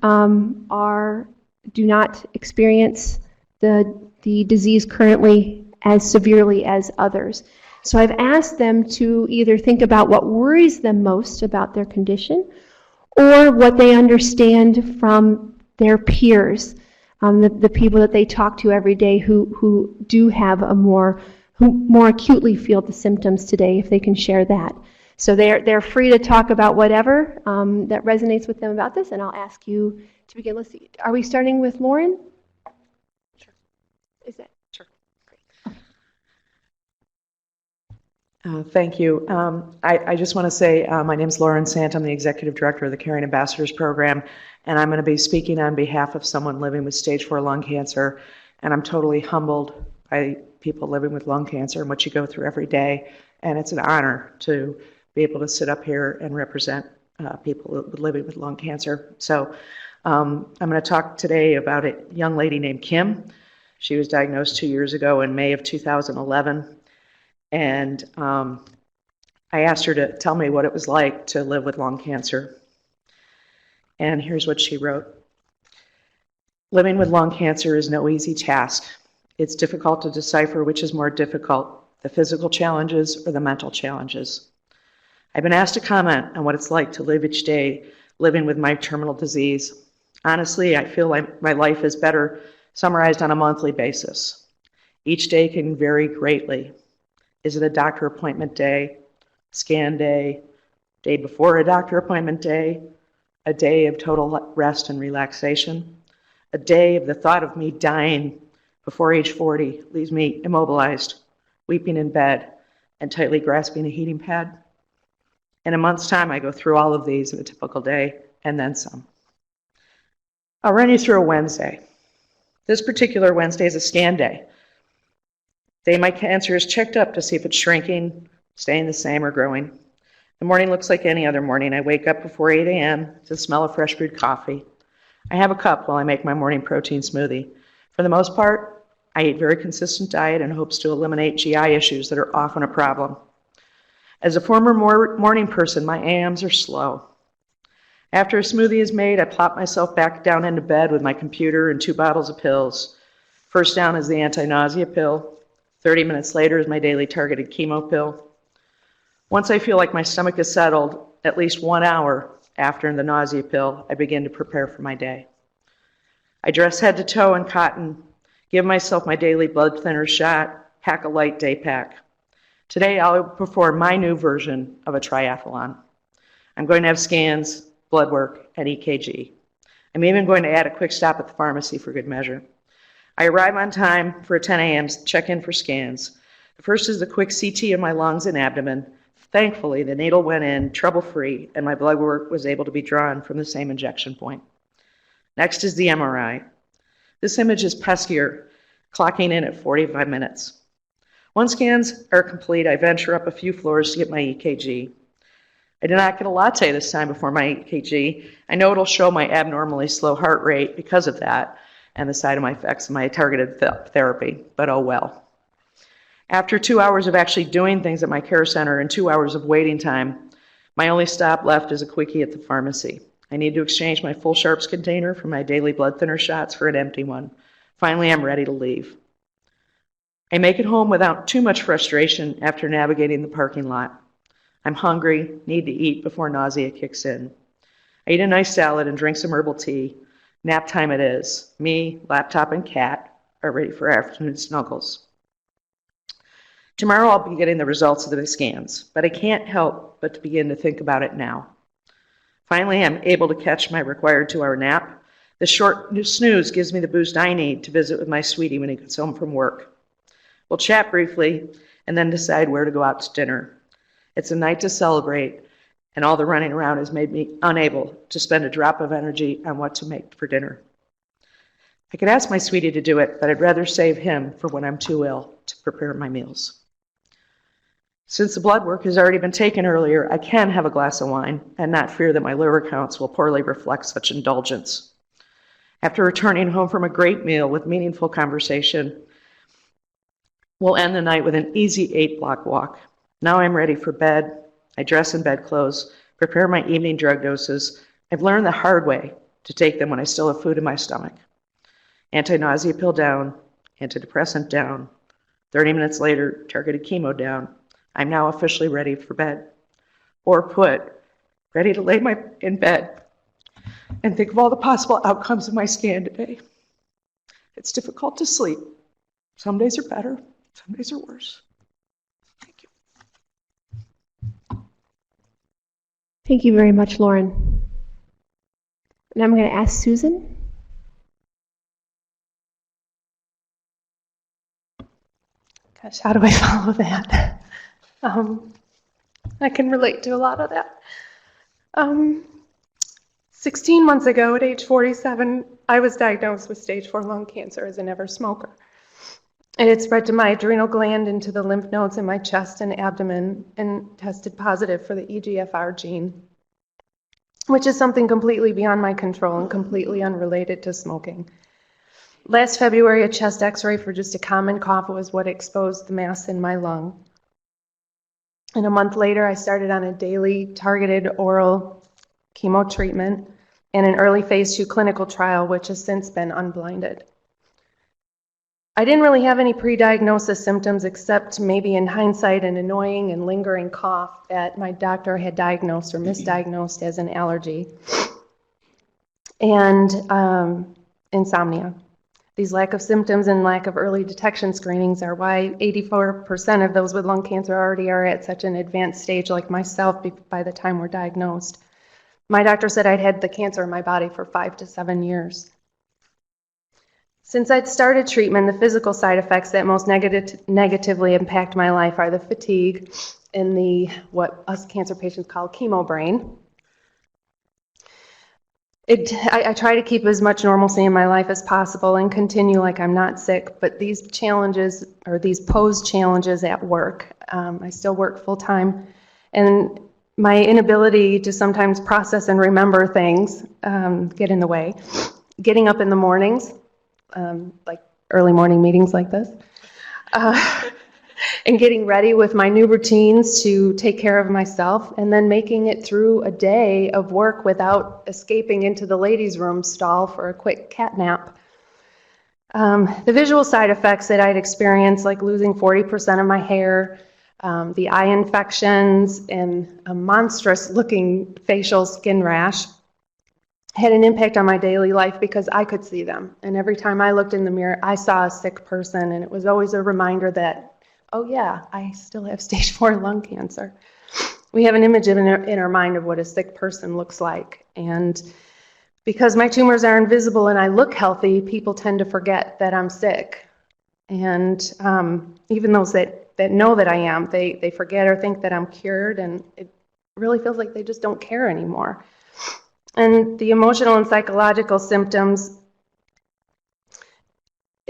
S1: do not experience the disease currently as severely as others. So I've asked them to either think about what worries them most about their condition or what they understand from their peers, the people that they talk to every day who do have who more acutely feel the symptoms today, if they can share that. So they're free to talk about whatever that resonates with them about this, and I'll ask you to begin. Let's see, are we starting with Lauren?
S13: Sure.
S1: Is that?
S13: Sure.
S11: Thank you. I just want to say my name is Lauren Sant. I'm the Executive Director of the Caring Ambassadors Program, and I'm going to be speaking on behalf of someone living with stage 4 lung cancer, and I'm totally humbled by people living with lung cancer and what you go through every day, and it's an honor to be able to sit up here and represent people living with lung cancer. So I'm going to talk today about a young lady named Kim. She was diagnosed 2 years ago in May of 2011. And I asked her to tell me what it was like to live with lung cancer. And here's what she wrote. Living with lung cancer is no easy task. It's difficult to decipher which is more difficult, the physical challenges or the mental challenges. I've been asked to comment on what it's like to live each day living with my terminal disease. Honestly, I feel like my life is better summarized on a monthly basis. Each day can vary greatly. Is it a doctor appointment day, scan day, day before a doctor appointment day, a day of total rest and relaxation, a day of the thought of me dying before age 40 leaves me immobilized, weeping in bed, and tightly grasping a heating pad? In a month's time, I go through all of these in a typical day, and then some. I'll run you through a Wednesday. This particular Wednesday is a scan day. Day my cancer is checked up to see if it's shrinking, staying the same, or growing. The morning looks like any other morning. I wake up before 8 a.m. to the smell of fresh brewed coffee. I have a cup while I make my morning protein smoothie. For the most part, I eat a very consistent diet in hopes to eliminate GI issues that are often a problem. As a former morning person, my AMs are slow. After a smoothie is made, I plop myself back down into bed with my computer and 2 bottles of pills. First down is the anti-nausea pill. 30 minutes later is my daily targeted chemo pill. Once I feel like my stomach is settled, at least 1 hour after the nausea pill, I begin to prepare for my day. I dress head to toe in cotton, give myself my daily blood thinner shot, pack a light day pack. Today I'll perform my new version of a triathlon. I'm going to have scans, blood work, and EKG. I'm even going to add a quick stop at the pharmacy for good measure. I arrive on time for a 10 a.m. check-in for scans. The first is the quick CT of my lungs and abdomen. Thankfully, the needle went in trouble-free, and my blood work was able to be drawn from the same injection point. Next is the MRI. This image is peskier, clocking in at 45 minutes. Once scans are complete, I venture up a few floors to get my EKG. I did not get a latte this time before my EKG. I know it'll show my abnormally slow heart rate because of that and the side effects of my targeted therapy, but oh well. After 2 hours of actually doing things at my care center and 2 hours of waiting time, my only stop left is a quickie at the pharmacy. I need to exchange my full sharps container for my daily blood thinner shots for an empty one. Finally, I'm ready to leave. I make it home without too much frustration after navigating the parking lot. I'm hungry, need to eat before nausea kicks in. I eat a nice salad and drink some herbal tea. Nap time it is. Me, laptop, and cat are ready for afternoon snuggles. Tomorrow I'll be getting the results of the scans, but I can't help but to begin to think about it now. Finally, I'm able to catch my required 2-hour nap. The short snooze gives me the boost I need to visit with my sweetie when he gets home from work. We'll chat briefly and then decide where to go out to dinner. It's a night to celebrate, and all the running around has made me unable to spend a drop of energy on what to make for dinner. I could ask my sweetie to do it, but I'd rather save him for when I'm too ill to prepare my meals. Since the blood work has already been taken earlier, I can have a glass of wine and not fear that my liver counts will poorly reflect such indulgence. After returning home from a great meal with meaningful conversation, we'll end the night with an easy 8-block walk. Now I'm ready for bed. I dress in bedclothes, prepare my evening drug doses. I've learned the hard way to take them when I still have food in my stomach. Anti-nausea pill down, antidepressant down. 30 minutes later, targeted chemo down. I'm now officially ready for bed. Or ready to lay in bed and think of all the possible outcomes of my scan today. It's difficult to sleep. Some days are better, some days are worse. Thank you.
S1: Thank you very much, Lauren. And I'm going to ask Susan.
S12: Gosh, how do I follow that? I can relate to a lot of that. 16 months ago, at age 47, I was diagnosed with stage 4 lung cancer as a never smoker. It had spread to my adrenal gland, into the lymph nodes in my chest and abdomen, and tested positive for the EGFR gene, which is something completely beyond my control and completely unrelated to smoking. Last February, a chest x-ray for just a common cough was what exposed the mass in my lung. And a month later, I started on a daily targeted oral chemo treatment and an early phase 2 clinical trial, which has since been unblinded. I didn't really have any pre-diagnosis symptoms except maybe in hindsight an annoying and lingering cough that my doctor had diagnosed or misdiagnosed as an allergy, and insomnia. These lack of symptoms and lack of early detection screenings are why 84% of those with lung cancer already are at such an advanced stage like myself by the time we're diagnosed. My doctor said I'd had the cancer in my body for 5 to 7 years. Since I'd started treatment, the physical side effects that most negatively impact my life are the fatigue and the, what us cancer patients call chemo brain. I try to keep as much normalcy in my life as possible and continue like I'm not sick, but these challenges, or these posed challenges at work, I still work full time, and my inability to sometimes process and remember things get in the way. Getting up in the mornings, like early morning meetings like this, and getting ready with my new routines to take care of myself, and then making it through a day of work without escaping into the ladies' room stall for a quick cat nap. The visual side effects that I'd experienced, like losing 40% of my hair, the eye infections, and a monstrous-looking facial skin rash, had an impact on my daily life because I could see them. And every time I looked in the mirror, I saw a sick person, and it was always a reminder that, oh yeah, I still have stage 4 lung cancer. We have an image in our mind of what a sick person looks like. And because my tumors are invisible and I look healthy, people tend to forget that I'm sick. And even those that know that I am, they forget or think that I'm cured, and it really feels like they just don't care anymore. And the emotional and psychological symptoms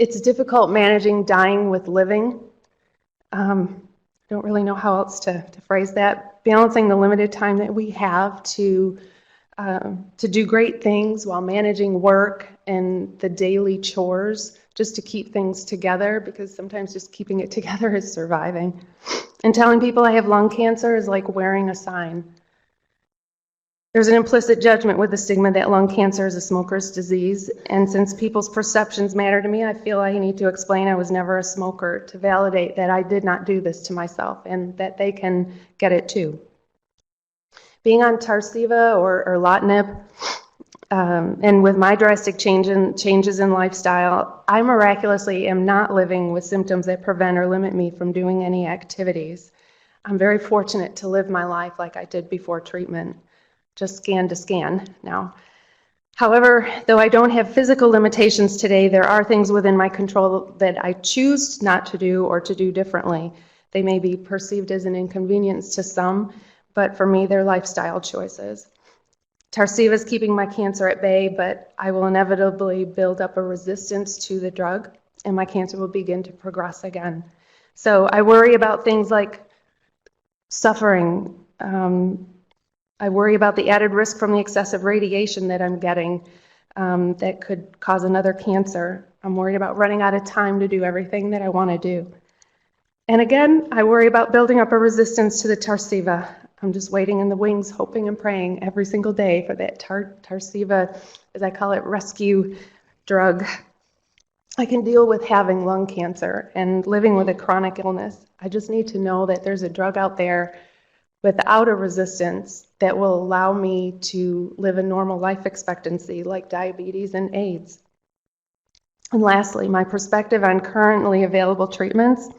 S12: it's difficult managing dying with living. Don't really know how else to phrase that. Balancing the limited time that we have to do great things while managing work and the daily chores, just to keep things together, because sometimes just keeping it together is surviving. And telling people I have lung cancer is like wearing a sign. There's an implicit judgment with the stigma that lung cancer is a smoker's disease, and since people's perceptions matter to me, I feel I need to explain I was never a smoker to validate that I did not do this to myself and that they can get it too. Being on Tarceva or Lotinib, and with my drastic changes in lifestyle, I miraculously am not living with symptoms that prevent or limit me from doing any activities. I'm very fortunate to live my life like I did before treatment. Just scan to scan now. However, though I don't have physical limitations today, there are things within my control that I choose not to do or to do differently. They may be perceived as an inconvenience to some, but for me, they're lifestyle choices. Tarceva is keeping my cancer at bay, but I will inevitably build up a resistance to the drug, and my cancer will begin to progress again. So I worry about things like suffering. I worry about the added risk from the excessive radiation that I'm getting that could cause another cancer. I'm worried about running out of time to do everything that I want to do. And again, I worry about building up a resistance to the Tarceva. I'm just waiting in the wings, hoping and praying every single day for that Tarceva, as I call it, rescue drug. I can deal with having lung cancer and living with a chronic illness. I just need to know that there's a drug out there without a resistance that will allow me to live a normal life expectancy like diabetes and AIDS. And lastly, my perspective on currently available treatments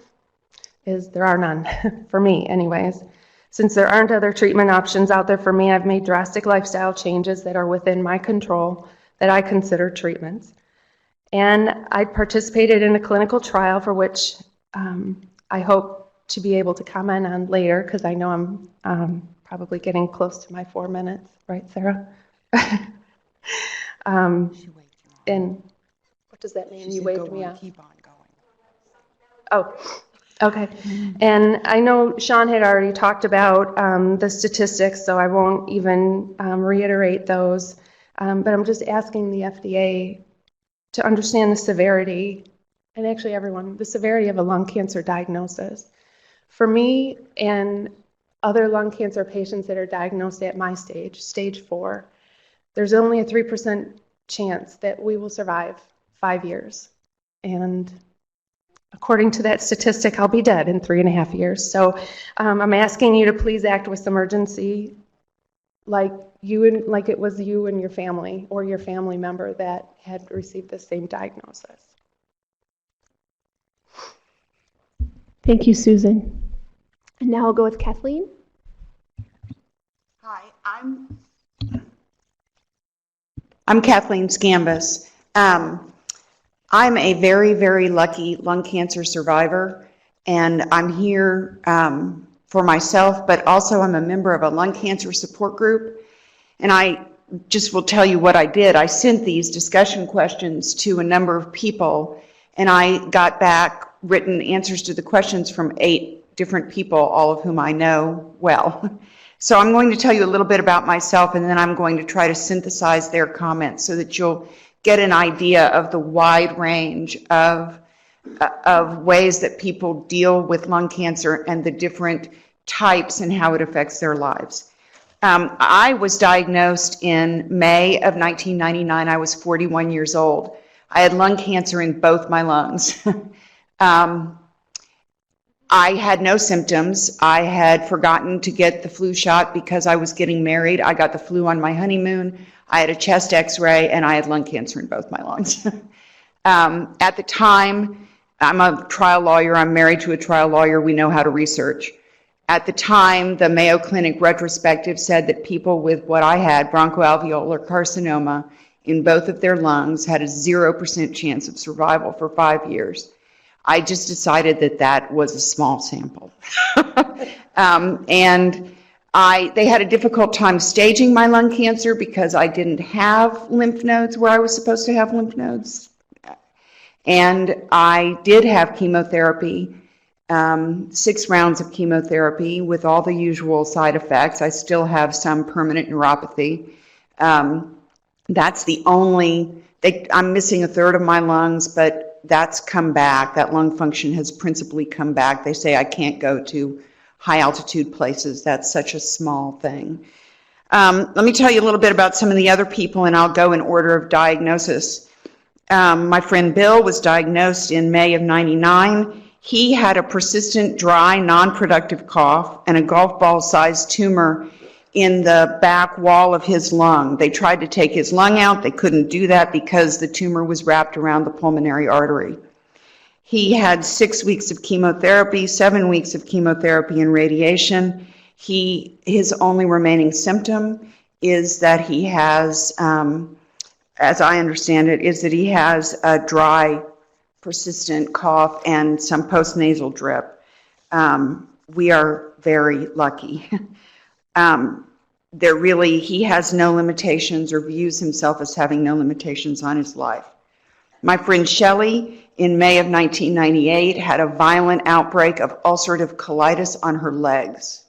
S12: is there are none, for me anyways. Since there aren't other treatment options out there for me, I've made drastic lifestyle changes that are within my control that I consider treatments. And I participated in a clinical trial for which I hope to be able to comment on later, because I know I'm probably getting close to my 4 minutes, right, Sarah? And what does that mean? You waved me out.
S13: Keep on going.
S12: Oh, okay. And I know Sean had already talked about the statistics, so I won't even reiterate those. But I'm just asking the FDA to understand the severity, and actually everyone, the severity of a lung cancer diagnosis. For me and other lung cancer patients that are diagnosed at my stage 4, there's only a 3% chance that we will survive 5 years. And according to that statistic, I'll be dead in 3.5 years. So I'm asking you to please act with some urgency, like it was you and your family or your family member that had received the same diagnosis.
S1: Thank you, Susan. And now I'll go with Kathleen.
S13: Hi, I'm Kathleen Scambus. I'm a very, very lucky lung cancer survivor, and I'm here for myself, but also I'm a member of a lung cancer support group. And I just will tell you what I did. I sent these discussion questions to a number of people, and I got back written answers to the questions from 8 different people, all of whom I know well. So I'm going to tell you a little bit about myself, and then I'm going to try to synthesize their comments so that you'll get an idea of the wide range of ways that people deal with lung cancer and the different types and how it affects their lives. I was diagnosed in May of 1999. I was 41 years old. I had lung cancer in both my lungs. I had no symptoms. I had forgotten to get the flu shot because I was getting married. I got the flu on my honeymoon. I had a chest x-ray, and I had lung cancer in both my lungs. At the time, I'm a trial lawyer. I'm married to a trial lawyer. We know how to research. At the time, the Mayo Clinic retrospective said that people with what I had, bronchoalveolar carcinoma, in both of their lungs had a 0% chance of survival for 5 years. I just decided that that was a small sample. And they had a difficult time staging my lung cancer because I didn't have lymph nodes where I was supposed to have lymph nodes. And I did have chemotherapy, 6 rounds of chemotherapy with all the usual side effects. I still have some permanent neuropathy. That's the only, I'm missing a third of my lungs, but that's come back. That lung function has principally come back. They say I can't go to high altitude places. That's such a small thing. Let me tell you a little bit about some of the other people, and I'll go in order of diagnosis. My friend Bill was diagnosed in May of '99. He had a persistent, dry, non-productive cough and a golf ball-sized tumor in the back wall of his lung. They tried to take his lung out. They couldn't do that because the tumor was wrapped around the pulmonary artery. He had 6 weeks of chemotherapy, 7 weeks of chemotherapy and radiation. His only remaining symptom is that he has, as I understand it, is that he has a dry, persistent cough and some postnasal drip. We are very lucky. He has no limitations or views himself as having no limitations on his life. My friend Shelley, in May of 1998, had a violent outbreak of ulcerative colitis on her legs.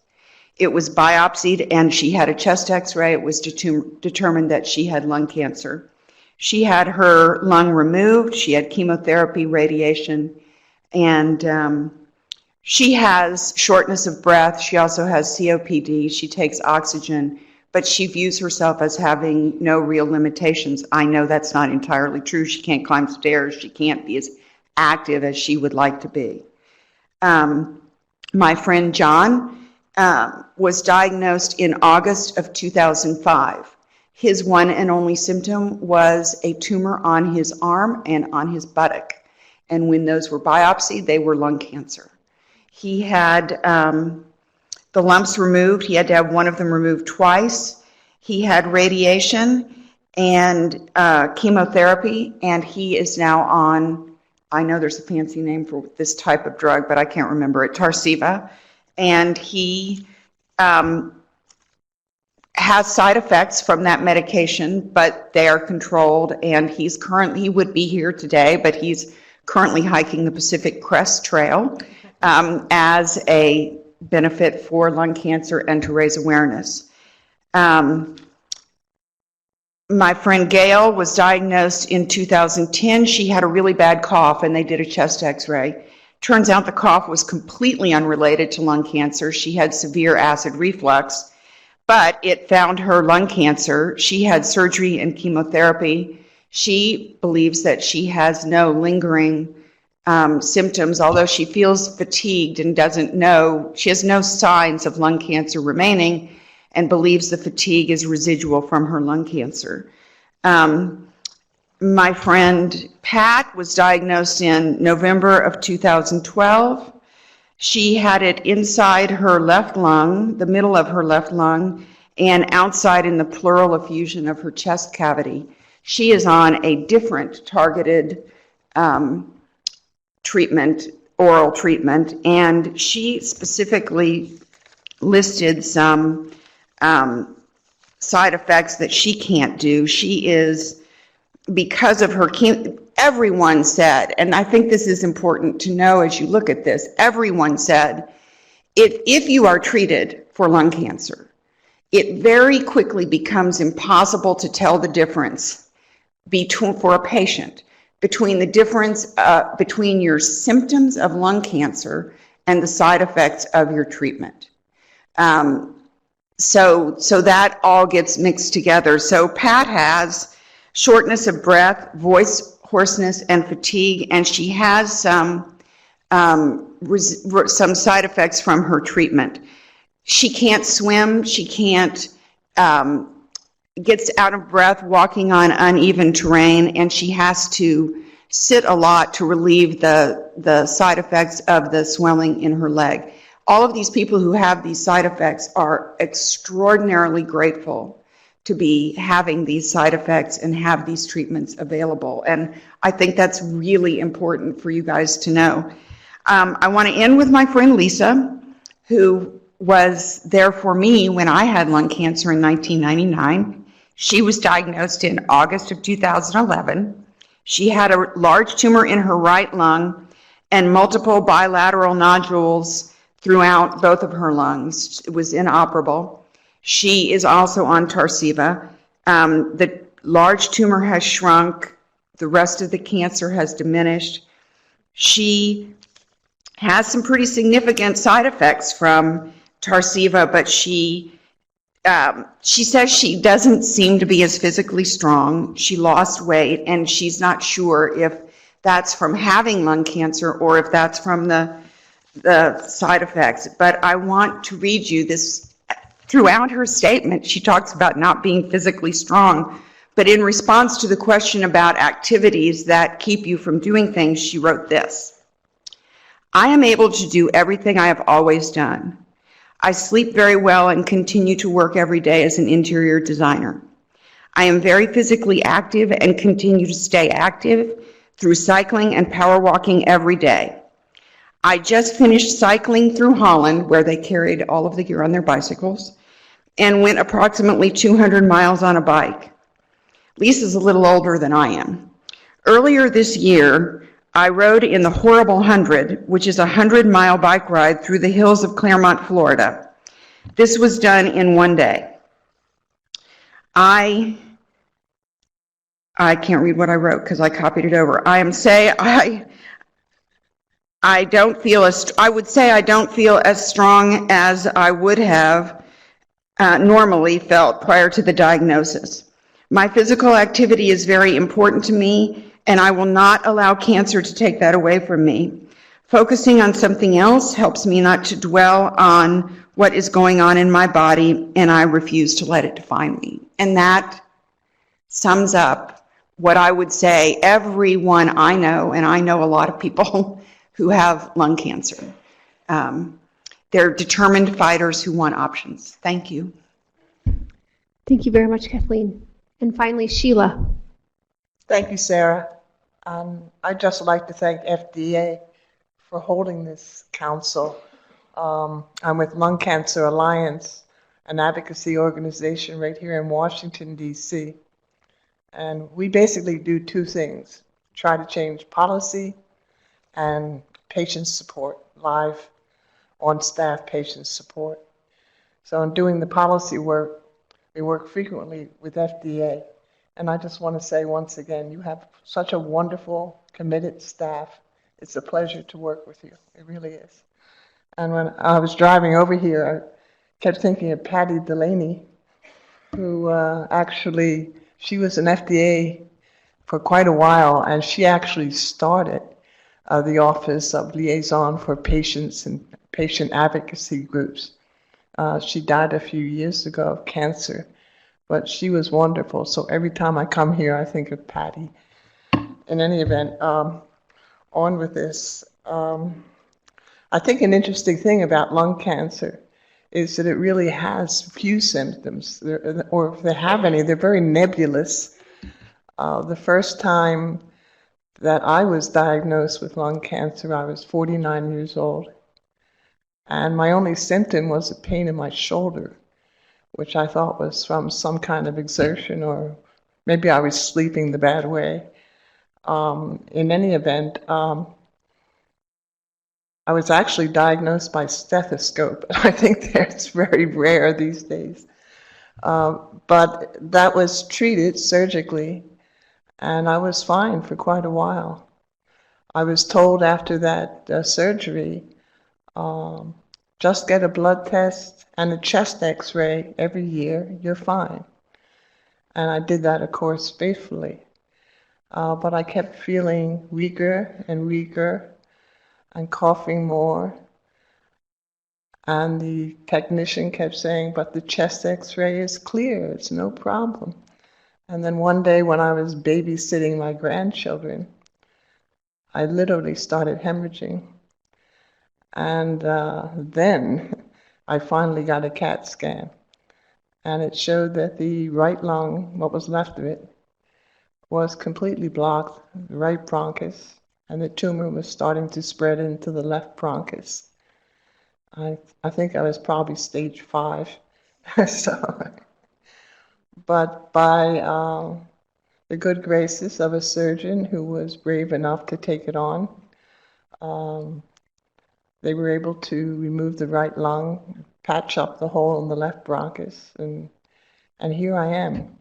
S13: It was biopsied and she had a chest x-ray. It was determined that she had lung cancer. She had her lung removed. She had chemotherapy, radiation, and she has shortness of breath. She also has COPD. She takes oxygen, but she views herself as having no real limitations. I know that's not entirely true. She can't climb stairs. She can't be as active as she would like to be. My friend John was diagnosed in August of 2005. His one and only symptom was a tumor on his arm and on his buttock. And when those were biopsied, they were lung cancer. He had the lumps removed. He had to have one of them removed twice. He had radiation and chemotherapy, and he is now on, I know there's a fancy name for this type of drug, but I can't remember it, Tarceva. And he has side effects from that medication, but they are controlled, and he would be here today, but he's currently hiking the Pacific Crest Trail as a benefit for lung cancer and to raise awareness. My friend Gail was diagnosed in 2010. She had a really bad cough, and they did a chest x-ray. Turns out the cough was completely unrelated to lung cancer. She had severe acid reflux, but it found her lung cancer. She had surgery and chemotherapy. She believes that she has no lingering symptoms, although she feels fatigued and doesn't know, she has no signs of lung cancer remaining and believes the fatigue is residual from her lung cancer. My friend Pat was diagnosed in November of 2012. She had it inside her left lung, the middle of her left lung, and outside in the pleural effusion of her chest cavity. She is on a different targeted treatment, oral treatment, and she specifically listed some side effects that she can't do. She is, because of her, everyone said, and I think this is important to know as you look at this, everyone said, if you are treated for lung cancer, it very quickly becomes impossible to tell the difference for a patient between the difference between your symptoms of lung cancer and the side effects of your treatment. So that all gets mixed together. So Pat has shortness of breath, voice hoarseness, and fatigue, and she has some side effects from her treatment. She can't swim. She can't, gets out of breath walking on uneven terrain, and she has to sit a lot to relieve the side effects of the swelling in her leg. All of these people who have these side effects are extraordinarily grateful to be having these side effects and have these treatments available. And I think that's really important for you guys to know. I want to end with my friend Lisa, who was there for me when I had lung cancer in 1999. She was diagnosed in August of 2011. She had a large tumor in her right lung and multiple bilateral nodules throughout both of her lungs. It was inoperable. She is also on Tarceva. The large tumor has shrunk. The rest of the cancer has diminished. She has some pretty significant side effects from Tarceva, but she says she doesn't seem to be as physically strong. She lost weight, and she's not sure if that's from having lung cancer or if that's from the side effects. But I want to read you this. Throughout her statement, she talks about not being physically strong, but in response to the question about activities that keep you from doing things, she wrote this: I am able to do everything I have always done. I sleep very well and continue to work every day as an interior designer. I am very physically active and continue to stay active through cycling and power walking every day. I just finished cycling through Holland, where they carried all of the gear on their bicycles, and went approximately 200 miles on a bike. Lisa's a little older than I am. Earlier this year, I rode in the Horrible 100, which is a 100-mile bike ride through the hills of Claremont, Florida. This was done in one day. I can't read what I wrote because I copied it over. I would say I don't feel as strong as I would have normally felt prior to the diagnosis. My physical activity is very important to me, and I will not allow cancer to take that away from me. Focusing on something else helps me not to dwell on what is going on in my body, and I refuse to let it define me. And that sums up what I would say everyone I know, and I know a lot of people who have lung cancer. They're determined fighters who want options. Thank you.
S1: Thank you very much, Kathleen. And finally, Sheila.
S14: Thank you, Sarah. I'd just like to thank FDA for holding this council. I'm with Lung Cancer Alliance, an advocacy organization right here in Washington, D.C. And we basically do two things: try to change policy and patient support, live on-staff patient support. So in doing the policy work, we work frequently with FDA. And I just want to say once again, you have such a wonderful, committed staff. It's a pleasure to work with you. It really is. And when I was driving over here, I kept thinking of Patty Delaney, who she was an FDA for quite a while, and she actually started the Office of Liaison for Patients and Patient Advocacy Groups. She died a few years ago of cancer, but she was wonderful. So every time I come here, I think of Patty. In any event, on with this. I think an interesting thing about lung cancer is that it really has few symptoms, or if they have any, they're very nebulous. The first time that I was diagnosed with lung cancer, I was 49 years old. And my only symptom was a pain in my shoulder, which I thought was from some kind of exertion, or maybe I was sleeping the bad way. In any event, I was actually diagnosed by stethoscope. I think that's very rare these days. But that was treated surgically, and I was fine for quite a while. I was told after that surgery, just get a blood test and a chest x-ray every year, you're fine. And I did that, of course, faithfully. But I kept feeling weaker and weaker and coughing more. And the technician kept saying, but the chest x-ray is clear, it's no problem. And then one day when I was babysitting my grandchildren, I literally started hemorrhaging. And then I finally got a CAT scan. And it showed that the right lung, what was left of it, was completely blocked, the right bronchus, and the tumor was starting to spread into the left bronchus. I think I was probably stage 5. But by the good graces of a surgeon who was brave enough to take it on. They were able to remove the right lung, patch up the hole in the left bronchus, and here I am.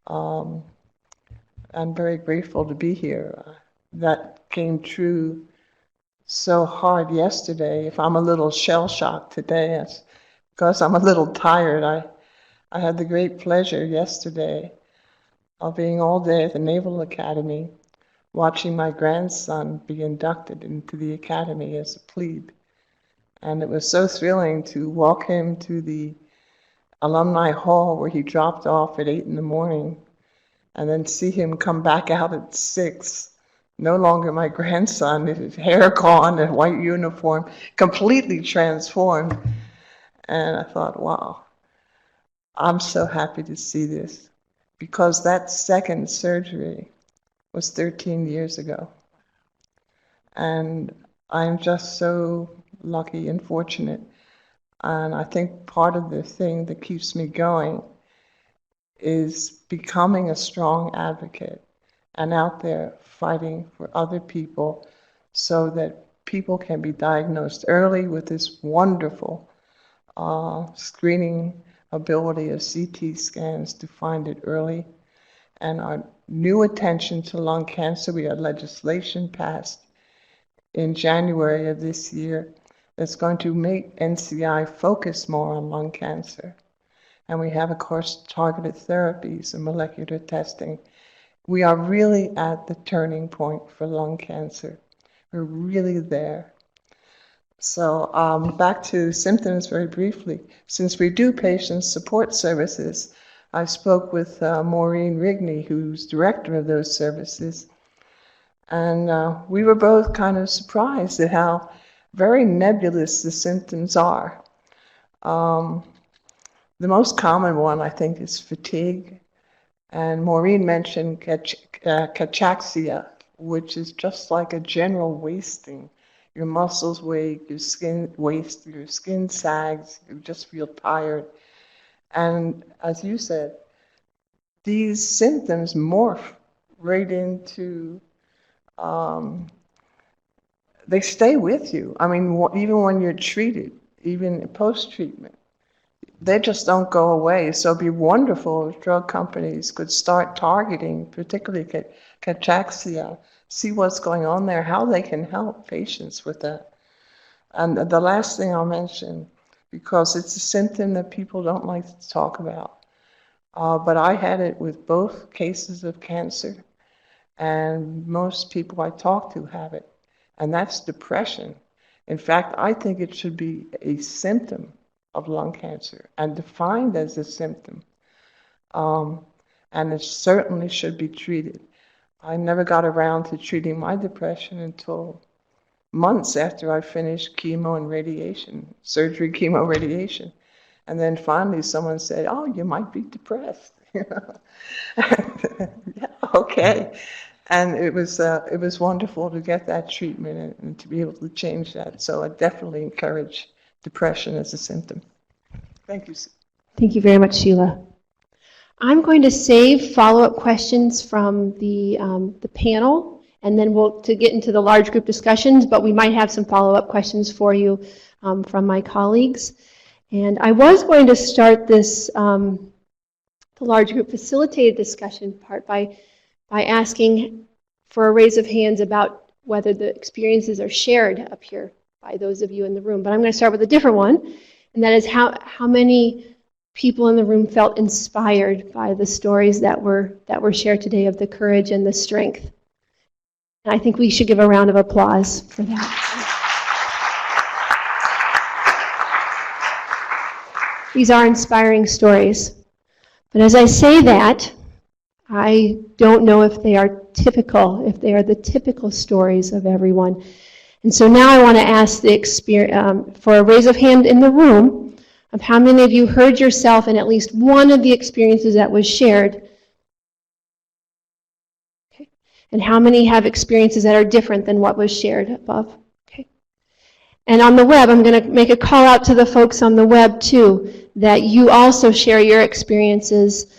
S14: I'm very grateful to be here. That came true so hard yesterday. If I'm a little shell-shocked today, it's because I'm a little tired. I had the great pleasure yesterday of being all day at the Naval Academy, watching my grandson be inducted into the academy as a plebe. And it was so thrilling to walk him to the alumni hall where he dropped off at 8 in the morning and then see him come back out at 6. No longer my grandson, his hair gone, a white uniform, completely transformed. And I thought, wow, I'm so happy to see this, because that second surgery was 13 years ago. And I'm just so lucky and fortunate. And I think part of the thing that keeps me going is becoming a strong advocate and out there fighting for other people so that people can be diagnosed early with this wonderful screening ability of CT scans to find it early. And our new attention to lung cancer, we had legislation passed in January of this year that's going to make NCI focus more on lung cancer. And we have, of course, targeted therapies and molecular testing. We are really at the turning point for lung cancer. We're really there. So back to symptoms very briefly. Since we do patient support services, I spoke with Maureen Rigney, who's director of those services, and we were both kind of surprised at how very nebulous the symptoms are. The most common one, I think, is fatigue. And Maureen mentioned cachexia, which is just like a general wasting. Your muscles wake, your skin wastes, your skin sags, you just feel tired. And as you said, these symptoms morph right into, they stay with you. I mean, even when you're treated, even post-treatment, they just don't go away. So it'd be wonderful if drug companies could start targeting, particularly cachexia, see what's going on there, how they can help patients with that. And the last thing I'll mention, because it's a symptom that people don't like to talk about, but I had it with both cases of cancer, and most people I talk to have it, and that's depression. In fact, I think it should be a symptom of lung cancer and defined as a symptom. And it certainly should be treated. I never got around to treating my depression until months after I finished chemo and radiation, surgery, chemo, radiation. And then finally someone said, oh, you might be depressed. Yeah, okay. And it was wonderful to get that treatment and to be able to change that. So I definitely encourage depression as a symptom. Thank you.
S1: Thank you very much, Sheila. I'm going to save follow-up questions from the panel, and then we'll get into the large group discussions, but we might have some follow-up questions for you from my colleagues. And I was going to start this, the large group facilitated discussion part by asking for a raise of hands about whether the experiences are shared up here by those of you in the room. But I'm going to start with a different one, and that is how many people in the room felt inspired by the stories that were shared today of the courage and the strength. And I think we should give a round of applause for that. These are inspiring stories. But as I say that, I don't know if they are typical, if they are the typical stories of everyone. And so now I want to ask for a raise of hand in the room of how many of you heard yourself in at least one of the experiences that was shared. Okay. And how many have experiences that are different than what was shared above? Okay. And on the web, I'm going to make a call out to the folks on the web too, that you also share your experiences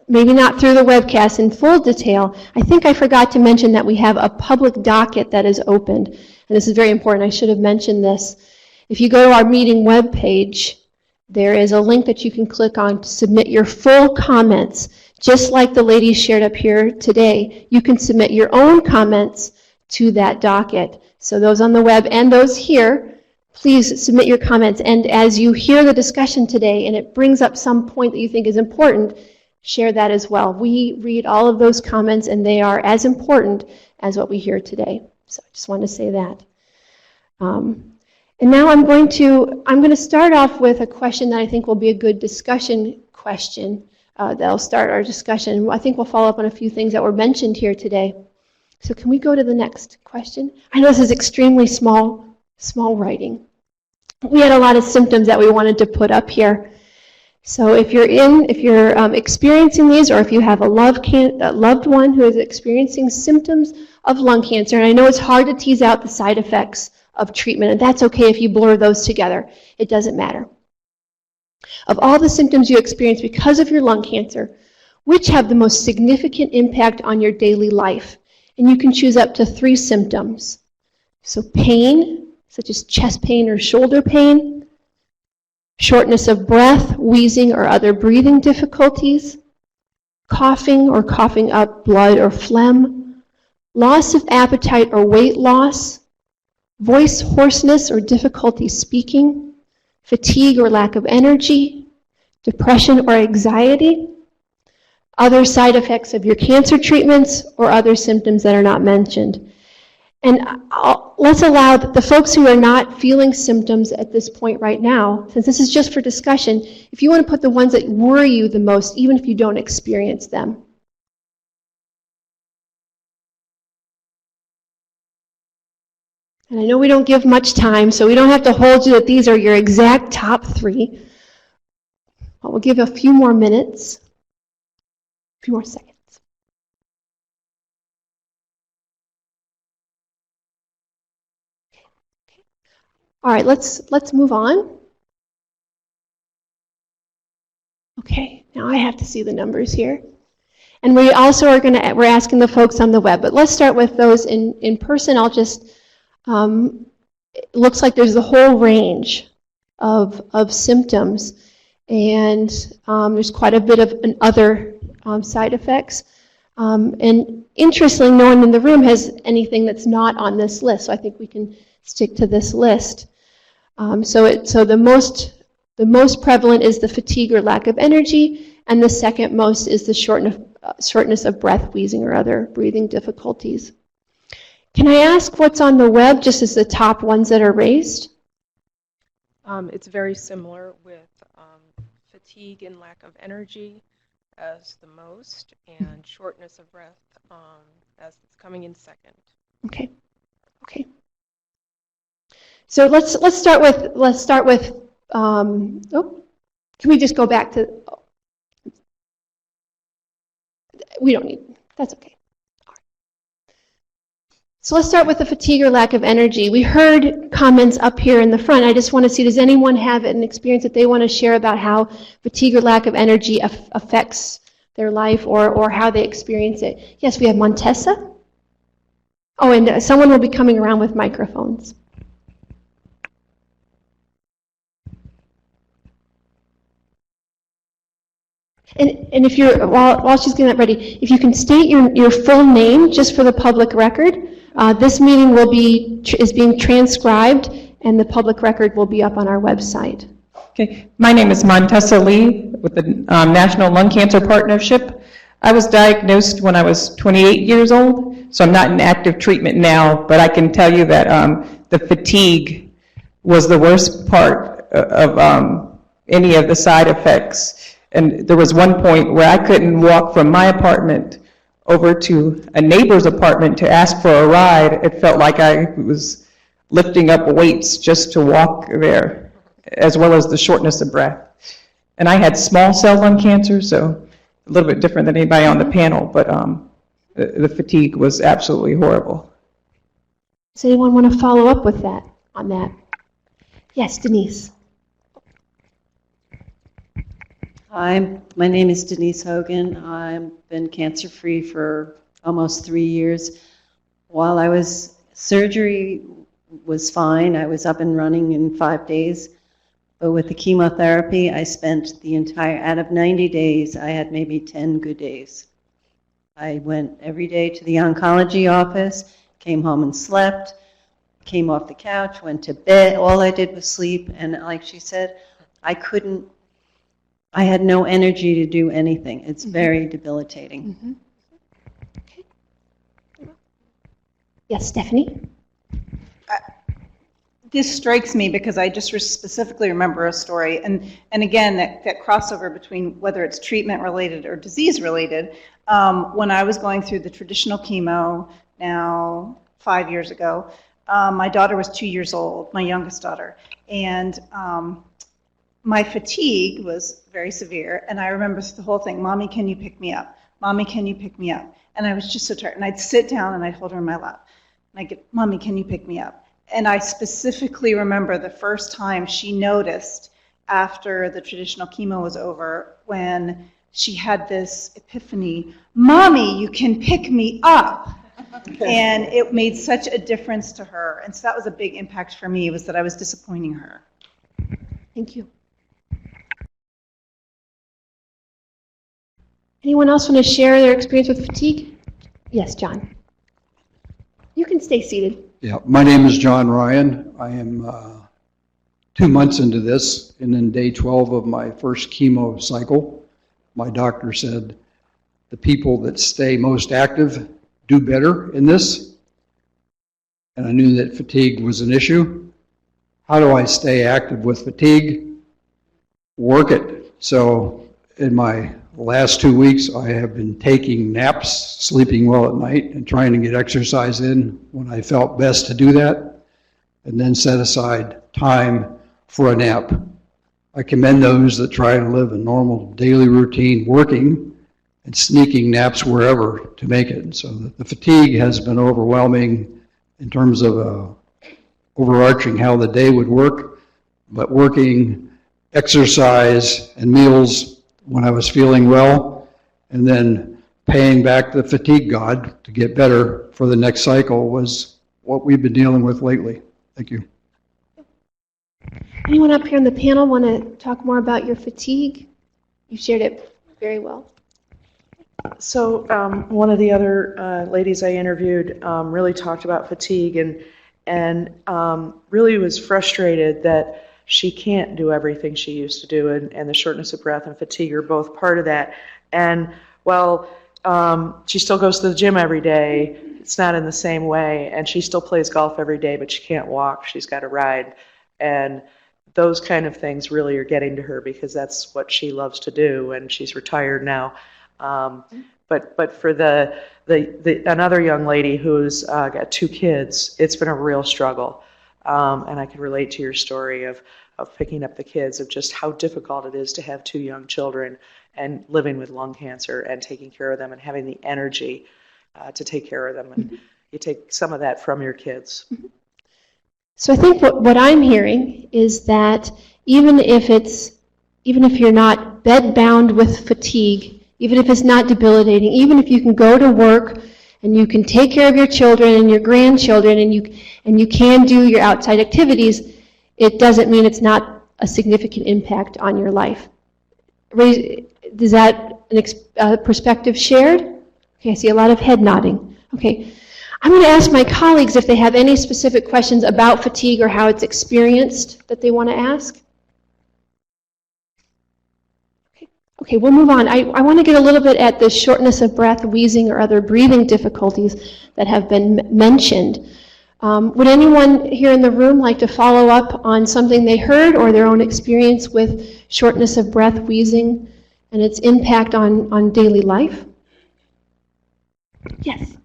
S1: maybe not through the webcast in full detail, I think I forgot to mention that we have a public docket that is opened. And this is very important. I should have mentioned this. If you go to our meeting webpage, there is a link that you can click on to submit your full comments. Just like the ladies shared up here today, you can submit your own comments to that docket. So those on the web and those here, please submit your comments. And as you hear the discussion today and it brings up some point that you think is important, share that as well. We read all of those comments and they are as important as what we hear today. So I just wanted to say that. And now I'm going to start off with a question that I think will be a good discussion question that'll start our discussion. I think we'll follow up on a few things that were mentioned here today. So can we go to the next question? I know this is extremely small writing. We had a lot of symptoms that we wanted to put up here. So if you're experiencing these, or if you have a loved one who is experiencing symptoms of lung cancer, and I know it's hard to tease out the side effects of treatment, and that's okay if you blur those together. It doesn't matter. Of all the symptoms you experience because of your lung cancer, which have the most significant impact on your daily life? And you can choose up to 3 symptoms. So pain, such as chest pain or shoulder pain, shortness of breath, wheezing or other breathing difficulties, coughing or coughing up blood or phlegm, loss of appetite or weight loss, voice hoarseness or difficulty speaking, fatigue or lack of energy, depression or anxiety, other side effects of your cancer treatments, or other symptoms that are not mentioned. And let's allow the folks who are not feeling symptoms at this point right now, since this is just for discussion, if you want to put the ones that worry you the most, even if you don't experience them. And I know we don't give much time, so we don't have to hold you that these are your exact top 3. But we'll give a few more minutes, a few more seconds. Okay. All right, let's move on. Okay, now I have to see the numbers here. And we also we're asking the folks on the web, but let's start with those in person. I'll just it looks like there's a whole range of symptoms, and there's quite a bit of other side effects. And interestingly, no one in the room has anything that's not on this list, so I think we can stick to this list. So the most prevalent is the fatigue or lack of energy, and the second most is the shortness of breath, wheezing, or other breathing difficulties. Can I ask what's on the web, just as the top ones that are raised?
S10: It's very similar with fatigue and lack of energy as the most, and shortness of breath as it's coming in second.
S1: Okay. So let's start with. Can we just go back to? We don't need. That's okay. So let's start with the fatigue or lack of energy. We heard comments up here in the front. I just want to see, does anyone have an experience that they want to share about how fatigue or lack of energy affects their life, or how they experience it? Yes, we have Montessa. Oh, and someone will be coming around with microphones. And if you're, while she's getting that ready, if you can state your full name just for the public record. This meeting is being transcribed, and the public record will be up on our website.
S15: Okay, my name is Montessa Lee with the National Lung Cancer Partnership. I was diagnosed when I was 28 years old, so I'm not in active treatment now, but I can tell you that the fatigue was the worst part of any of the side effects. And there was one point where I couldn't walk from my apartment over to a neighbor's apartment to ask for a ride. It felt like I was lifting up weights just to walk there, as well as the shortness of breath. And I had small cell lung cancer, so a little bit different than anybody on the panel, but the fatigue was absolutely horrible.
S1: Does anyone want to follow up with that, on that? Yes, Denise.
S16: My name is Denise Hogan. I've been cancer-free for almost 3 years. While I was, surgery was fine. I was up and running in 5 days. But with the chemotherapy, I spent the entire, out of 90 days, I had maybe 10 good days. I went every day to the oncology office, came home and slept, came off the couch, went to bed. All I did was sleep. And like she said, I had no energy to do anything. It's very debilitating.
S1: Okay. Yes, Stephanie?
S17: This strikes me because I just specifically remember a story, and again, that crossover between whether it's treatment-related or disease-related. When I was going through the traditional chemo, now 5 years ago, my daughter was 2 years old, my youngest daughter, and my fatigue was very severe, and I remember the whole thing, Mommy, can you pick me up? Mommy, can you pick me up? And I was just so tired, and I'd sit down and I'd hold her in my lap, and I'd get, Mommy, can you pick me up? And I specifically remember the first time she noticed after the traditional chemo was over when she had this epiphany, Mommy, you can pick me up. And it made such a difference to her. And so that was a big impact for me, was that I was disappointing her.
S1: Thank you. Anyone else want to share their experience with fatigue? Yes, John. You can stay seated.
S18: Yeah, my name is John Ryan. I am 2 months into this, and in day 12 of my first chemo cycle, my doctor said, the people that stay most active do better in this. And I knew that fatigue was an issue. How do I stay active with fatigue? Work it. So in my last 2 weeks, I have been taking naps, sleeping well at night, and trying to get exercise in when I felt best to do that, and then set aside time for a nap. I commend those that try to live a normal daily routine, working and sneaking naps wherever to make it. So the fatigue has been overwhelming in terms of overarching how the day would work, but working, exercise, and meals when I was feeling well, and then paying back the fatigue god to get better for the next cycle was what we've been dealing with lately. Thank you.
S1: Anyone up here on the panel want to talk more about your fatigue? You shared it very well.
S11: So one of the other ladies I interviewed really talked about fatigue and really was frustrated that she can't do everything she used to do, and the shortness of breath and fatigue are both part of that. And while she still goes to the gym every day, it's not in the same way, and she still plays golf every day, but she can't walk, she's got to ride. And those kind of things really are getting to her because that's what she loves to do, and she's retired now. But for another young lady who's got 2 kids, it's been a real struggle. And I can relate to your story of picking up the kids, of just how difficult it is to have 2 young children and living with lung cancer and taking care of them and having the energy to take care of them. And you take some of that from your kids.
S1: So I think what I'm hearing is that even if you're not bedbound with fatigue, even if it's not debilitating, even if you can go to work and you can take care of your children and your grandchildren and you can do your outside activities, it doesn't mean it's not a significant impact on your life. Is that a perspective shared? Okay, I see a lot of head nodding. Okay, I'm going to ask my colleagues if they have any specific questions about fatigue or how it's experienced that they want to ask. Okay, we'll move on. I want to get a little bit at the shortness of breath, wheezing, or other breathing difficulties that have been mentioned. Would anyone here in the room like to follow up on something they heard or their own experience with shortness of breath, wheezing, and its impact on daily life? Yes.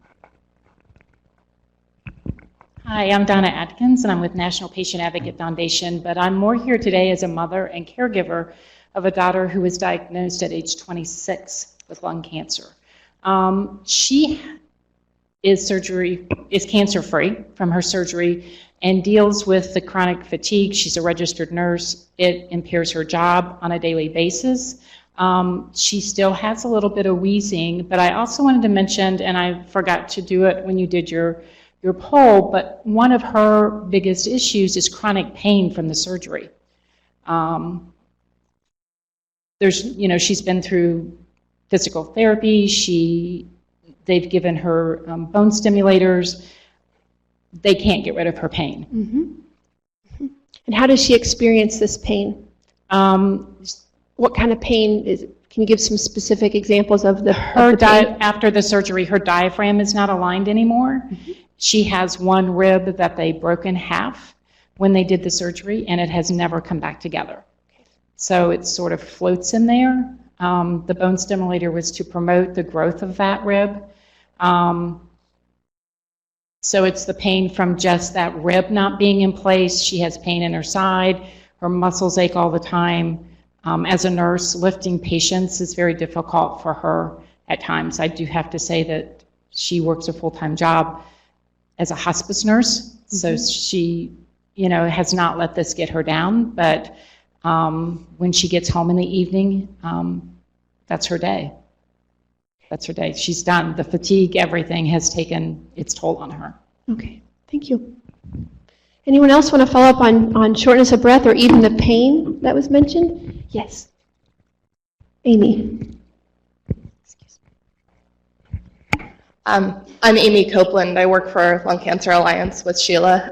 S19: Hi, I'm Donna Atkins, and I'm with National Patient Advocate Foundation, but I'm more here today as a mother and caregiver of a daughter who was diagnosed at age 26 with lung cancer. She is cancer-free from her surgery and deals with the chronic fatigue. She's a registered nurse. It impairs her job on a daily basis. She still has a little bit of wheezing, but I also wanted to mention, and I forgot to do it when you did your poll, but one of her biggest issues is chronic pain from the surgery. She's been through physical therapy. They've given her bone stimulators. They can't get rid of her pain.
S1: Mm-hmm. And how does she experience this pain? What kind of pain is it? Can you give some specific examples of the pain?
S19: After the surgery, her diaphragm is not aligned anymore. Mm-hmm. She has one rib that they broke in half when they did the surgery, and it has never come back together. So it sort of floats in there. The bone stimulator was to promote the growth of that rib. So it's the pain from just that rib not being in place. She has pain in her side. Her muscles ache all the time. As a nurse, lifting patients is very difficult for her at times. I do have to say that she works a full-time job as a hospice nurse, so she, has not let this get her down, but when she gets home in the evening, that's her day. That's her day. She's done. The fatigue, everything has taken its toll on her.
S1: Okay, thank you. Anyone else want to follow up on shortness of breath or even the pain that was mentioned? Yes. Amy.
S20: I'm Amy Copeland. I work for Lung Cancer Alliance with Sheila,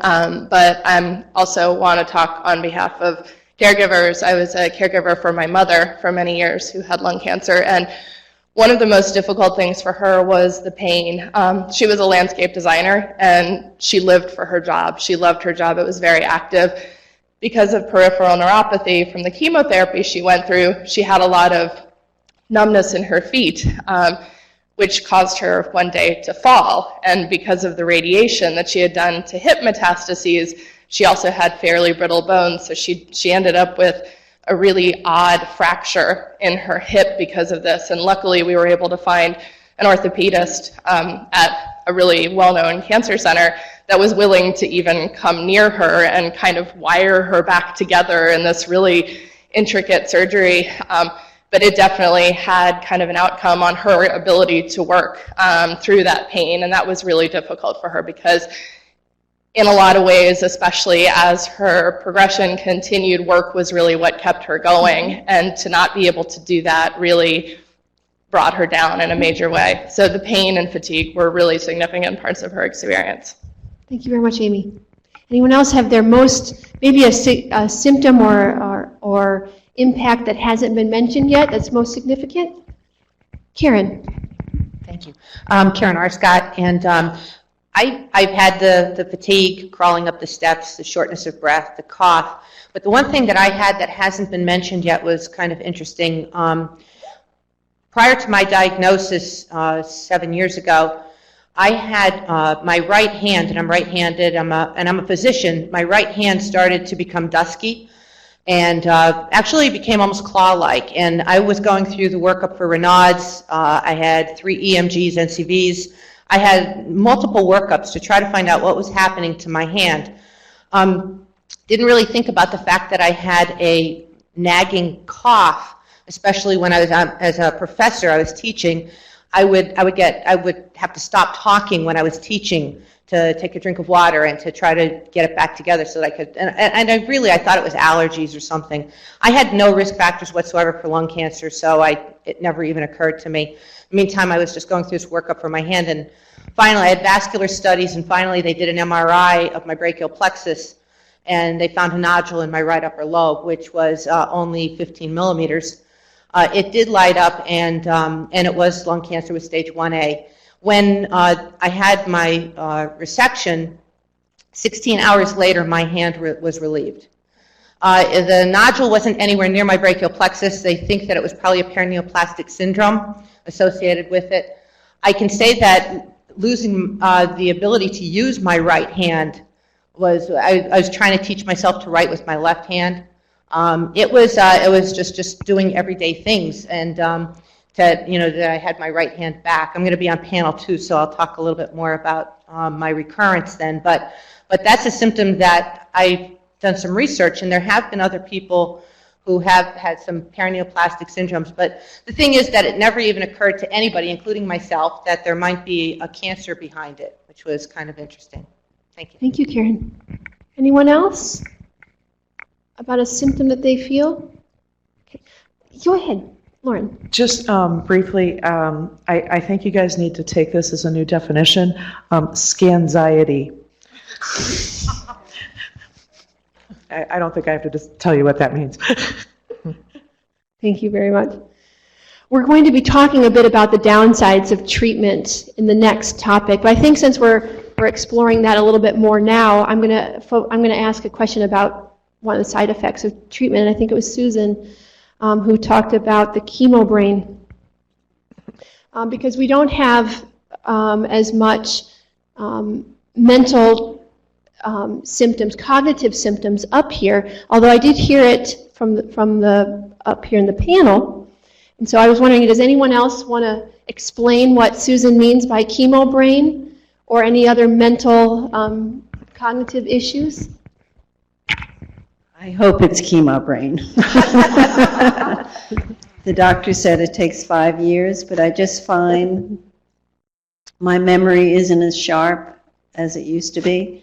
S20: but I also want to talk on behalf of caregivers. I was a caregiver for my mother for many years who had lung cancer, and one of the most difficult things for her was the pain. She was a landscape designer, and she lived for her job. She loved her job. It was very active. Because of peripheral neuropathy from the chemotherapy she went through, she had a lot of numbness in her feet, which caused her one day to fall. And because of the radiation that she had done to hip metastases, she also had fairly brittle bones, so she ended up with a really odd fracture in her hip because of this. And luckily, we were able to find an orthopedist at a really well-known cancer center that was willing to even come near her and kind of wire her back together in this really intricate surgery. But it definitely had kind of an outcome on her ability to work through that pain, and that was really difficult for her because in a lot of ways, especially as her progression continued, work was really what kept her going, and to not be able to do that really brought her down in a major way. So the pain and fatigue were really significant parts of her experience.
S1: Thank you very much, Amy. Anyone else have their maybe a symptom or impact that hasn't been mentioned yet that's most significant? Karen.
S21: Thank you. Karen Arscott, and I've had the fatigue, crawling up the steps, the shortness of breath, the cough, but the one thing that I had that hasn't been mentioned yet was kind of interesting. Prior to my diagnosis 7 years ago, I had my right hand, and I'm right-handed, and I'm a physician. My right hand started to become dusky, and actually became almost claw-like. And I was going through the workup for Raynaud's. I had 3 EMGs, NCVs. I had multiple workups to try to find out what was happening to my hand. Didn't really think about the fact that I had a nagging cough, especially when I was as a professor. I was teaching. I would have to stop talking when I was teaching to take a drink of water and to try to get it back together so that I could, and I thought it was allergies or something. I had no risk factors whatsoever for lung cancer, so it never even occurred to me. In the meantime, I was just going through this workup for my hand, and finally I had vascular studies, and finally they did an MRI of my brachial plexus, and they found a nodule in my right upper lobe, which was only 15 millimeters. It did light up, and it was lung cancer with stage 1A. When I had my resection, 16 hours later, my hand was relieved. The nodule wasn't anywhere near my brachial plexus. They think that it was probably a paraneoplastic syndrome associated with it. I can say that losing the ability to use my right hand was, I was trying to teach myself to write with my left hand. It was just doing everyday things, and that I had my right hand back. I'm going to be on panel 2, so I'll talk a little bit more about my recurrence then. But that's a symptom that I've done some research, and there have been other people who have had some paraneoplastic syndromes. But the thing is that it never even occurred to anybody, including myself, that there might be a cancer behind it, which was kind of interesting. Thank you.
S1: Thank you, Karen. Anyone else about a symptom that they feel? Okay. Go ahead, Lauren.
S11: Just briefly, I think you guys need to take this as a new definition, scanxiety. I don't think I have to just tell you what that means.
S1: Thank you very much. We're going to be talking a bit about the downsides of treatment in the next topic, but I think since we're exploring that a little bit more now, I'm going to ask a question about one of the side effects of treatment, and I think it was Susan who talked about the chemo brain, because we don't have as much mental symptoms, cognitive symptoms up here, although I did hear it from the up here in the panel. And so I was wondering, does anyone else want to explain what Susan means by chemo brain or any other mental cognitive issues?
S16: I hope it's chemo brain. The doctor said it takes 5 years, but I just find my memory isn't as sharp as it used to be.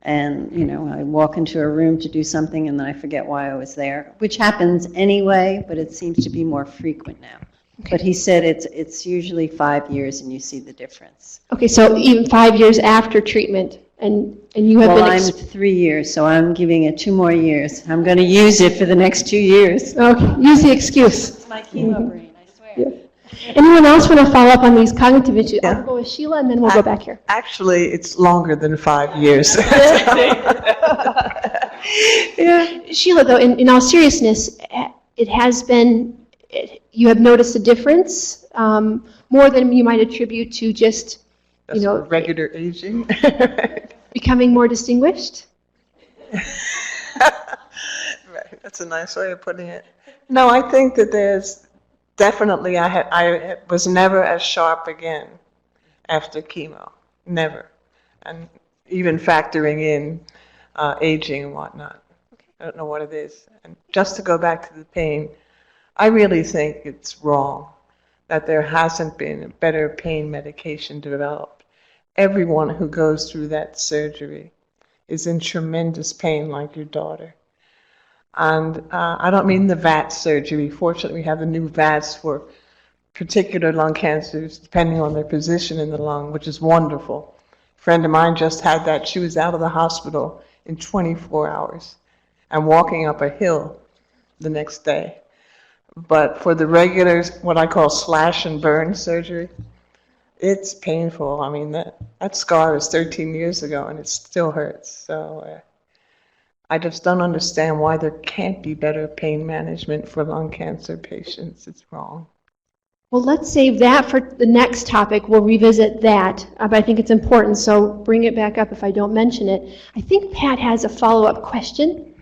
S16: And, you know, I walk into a room to do something and then I forget why I was there, which happens anyway, but it seems to be more frequent now. Okay. But he said it's usually 5 years and you see the difference.
S1: Okay, so even 5 years after treatment, and you have
S16: well,
S1: been...
S16: I'm 3 years, so I'm giving it 2 more years. I'm going to use it for the next 2 years.
S1: Okay, use the excuse.
S16: It's my chemo brain, I swear.
S1: Yeah. Anyone else want to follow up on these cognitive issues? Yeah. I'll go with Sheila and then we'll go back here.
S14: Actually, it's longer than 5 years.
S1: Yeah. Sheila, though, in all seriousness, it has been, you have noticed a difference more than you might attribute to just,
S14: That's
S1: you know,
S14: regular aging.
S1: becoming more distinguished?
S14: Right, that's a nice way of putting it. No, I think that there's definitely, I was never as sharp again after chemo, never. And even factoring in aging and whatnot. I don't know what it is. And just to go back to the pain, I really think it's wrong that there hasn't been a better pain medication developed. Everyone who goes through that surgery is in tremendous pain, like your daughter. And I don't mean the VAT surgery. Fortunately, we have the new VATs for particular lung cancers, depending on their position in the lung, which is wonderful. A friend of mine just had that. She was out of the hospital in 24 hours and walking up a hill the next day. But for the regular, what I call slash and burn surgery, it's painful. I mean, that scar was 13 years ago and it still hurts. So I just don't understand why there can't be better pain management for lung cancer patients. It's wrong.
S1: Well, let's save that for the next topic. We'll revisit that, but I think it's important, so bring it back up if I don't mention it. I think Pat has a follow-up question.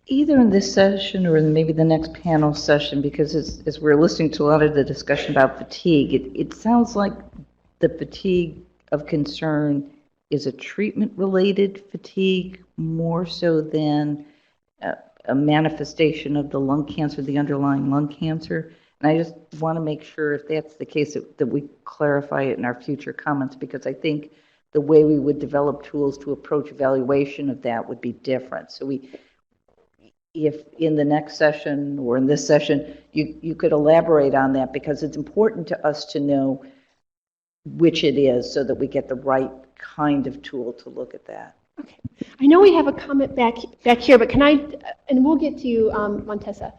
S2: Either in this session or in maybe the next panel session, because as we're listening to a lot of the discussion about fatigue, it sounds like the fatigue of concern is a treatment-related fatigue more so than a manifestation of the lung cancer, the underlying lung cancer. And I just want to make sure if that's the case that we clarify it in our future comments, because I think the way we would develop tools to approach evaluation of that would be different. So if in the next session or in this session, you could elaborate on that, because it's important to us to know which it is so that we get the right kind of tool to look at that.
S1: Okay. I know we have a comment back here, but can I, and we'll get to you, Montessa,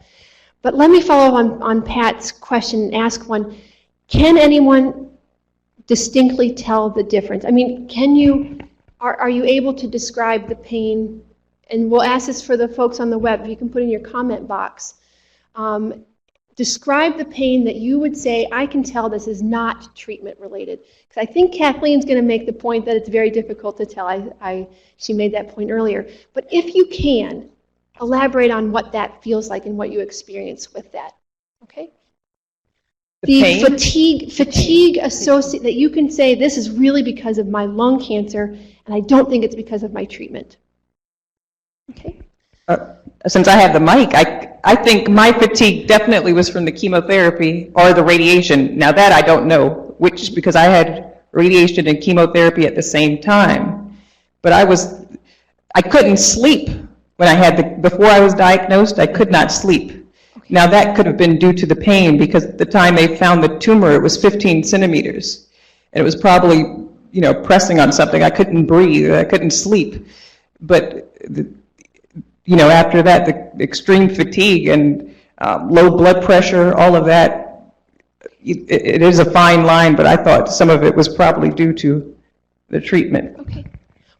S1: but let me follow on Pat's question and ask one. Can anyone distinctly tell the difference? I mean, are you able to describe the pain? And we'll ask this for the folks on the web, if you can put in your comment box. Describe the pain that you would say, I can tell this is not treatment related. Because I think Kathleen's going to make the point that it's very difficult to tell. She made that point earlier. But if you can, elaborate on what that feels like and what you experience with that. Okay? The fatigue associated, that you can say, this is really because of my lung cancer, and I don't think it's because of my treatment. Okay?
S15: since I have the mic, I think my fatigue definitely was from the chemotherapy or the radiation. Now that I don't know, which, because I had radiation and chemotherapy at the same time. But I couldn't sleep when I had before I was diagnosed, I could not sleep. Now that could have been due to the pain, because at the time they found the tumor, it was 15 centimeters. And it was probably, pressing on something. I couldn't breathe, I couldn't sleep. But, after that, the extreme fatigue and low blood pressure, all of that, it is a fine line, but I thought some of it was probably due to the treatment.
S1: Okay.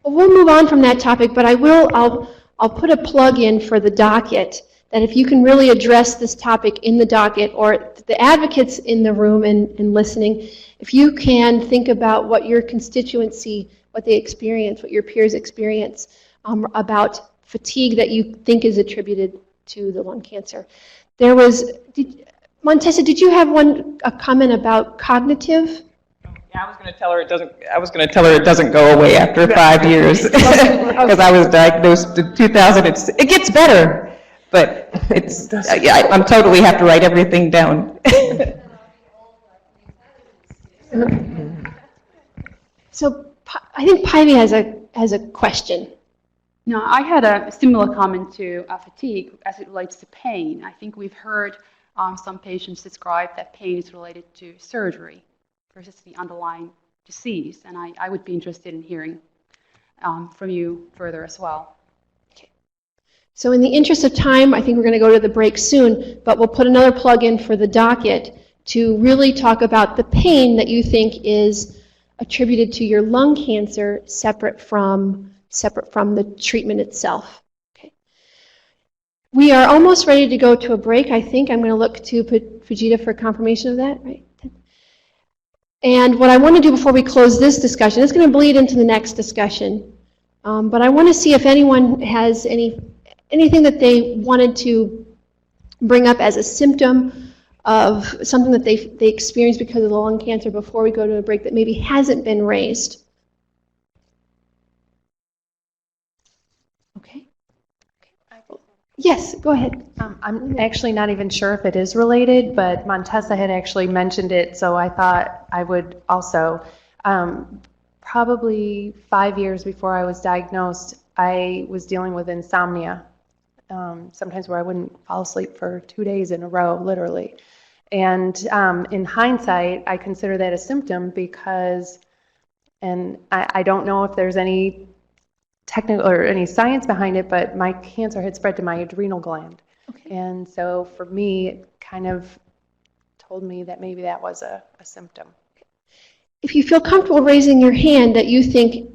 S1: Well, we'll move on from that topic, but I'll put a plug in for the docket, that if you can really address this topic in the docket, or the advocates in the room and listening, if you can think about what your constituency, what they experience, what your peers experience about fatigue that you think is attributed to the lung cancer. There was, Montessa, did you have a comment about cognitive?
S15: Yeah, I was going to tell her it doesn't go away after 5 years, because I was diagnosed in 2000. It gets better, but I'm totally have to write everything down.
S1: So I think Pivy has a question.
S6: No, I had a similar comment to fatigue as it relates to pain. I think we've heard some patients describe that pain is related to surgery versus the underlying disease, and I would be interested in hearing from you further as well.
S1: Okay. So in the interest of time, I think we're going to go to the break soon, but we'll put another plug in for the docket to really talk about the pain that you think is attributed to your lung cancer separate from the treatment itself. Okay. We are almost ready to go to a break, I think. I'm going to look to Fujita for confirmation of that, right? And what I want to do before we close this discussion, it's going to bleed into the next discussion, but I want to see if anyone has anything that they wanted to bring up as a symptom of something that they experienced because of the lung cancer before we go to a break that maybe hasn't been raised. Okay. Yes, go ahead.
S12: I'm actually not even sure if it is related, but Montessa had actually mentioned it, so I thought I would also. Probably 5 years before I was diagnosed, I was dealing with insomnia, sometimes where I wouldn't fall asleep for 2 days in a row, literally. And in hindsight, I consider that a symptom because, and I don't know if there's any technical or any science behind it, but my cancer had spread to my adrenal gland. Okay. And so for me, it kind of told me that maybe that was a symptom.
S1: If you feel comfortable raising your hand that you think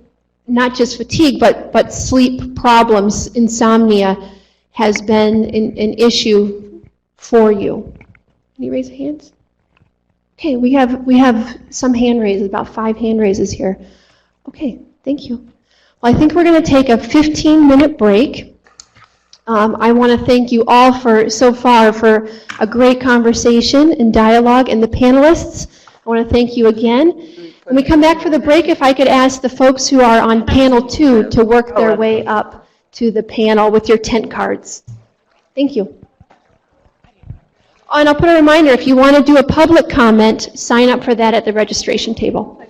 S1: not just fatigue, but sleep problems, insomnia, has been an issue for you. Can you raise hands? Okay, we have some hand raises, about 5 hand raises here. Okay, thank you. Well, I think we're going to take a 15-minute break. I want to thank you all so far for a great conversation and dialogue, and the panelists. I want to thank you again. When we come back for the break, if I could ask the folks who are on panel 2 to work their way up to the panel with your tent cards. Thank you. And I'll put a reminder, if you want to do a public comment, sign up for that at the registration table.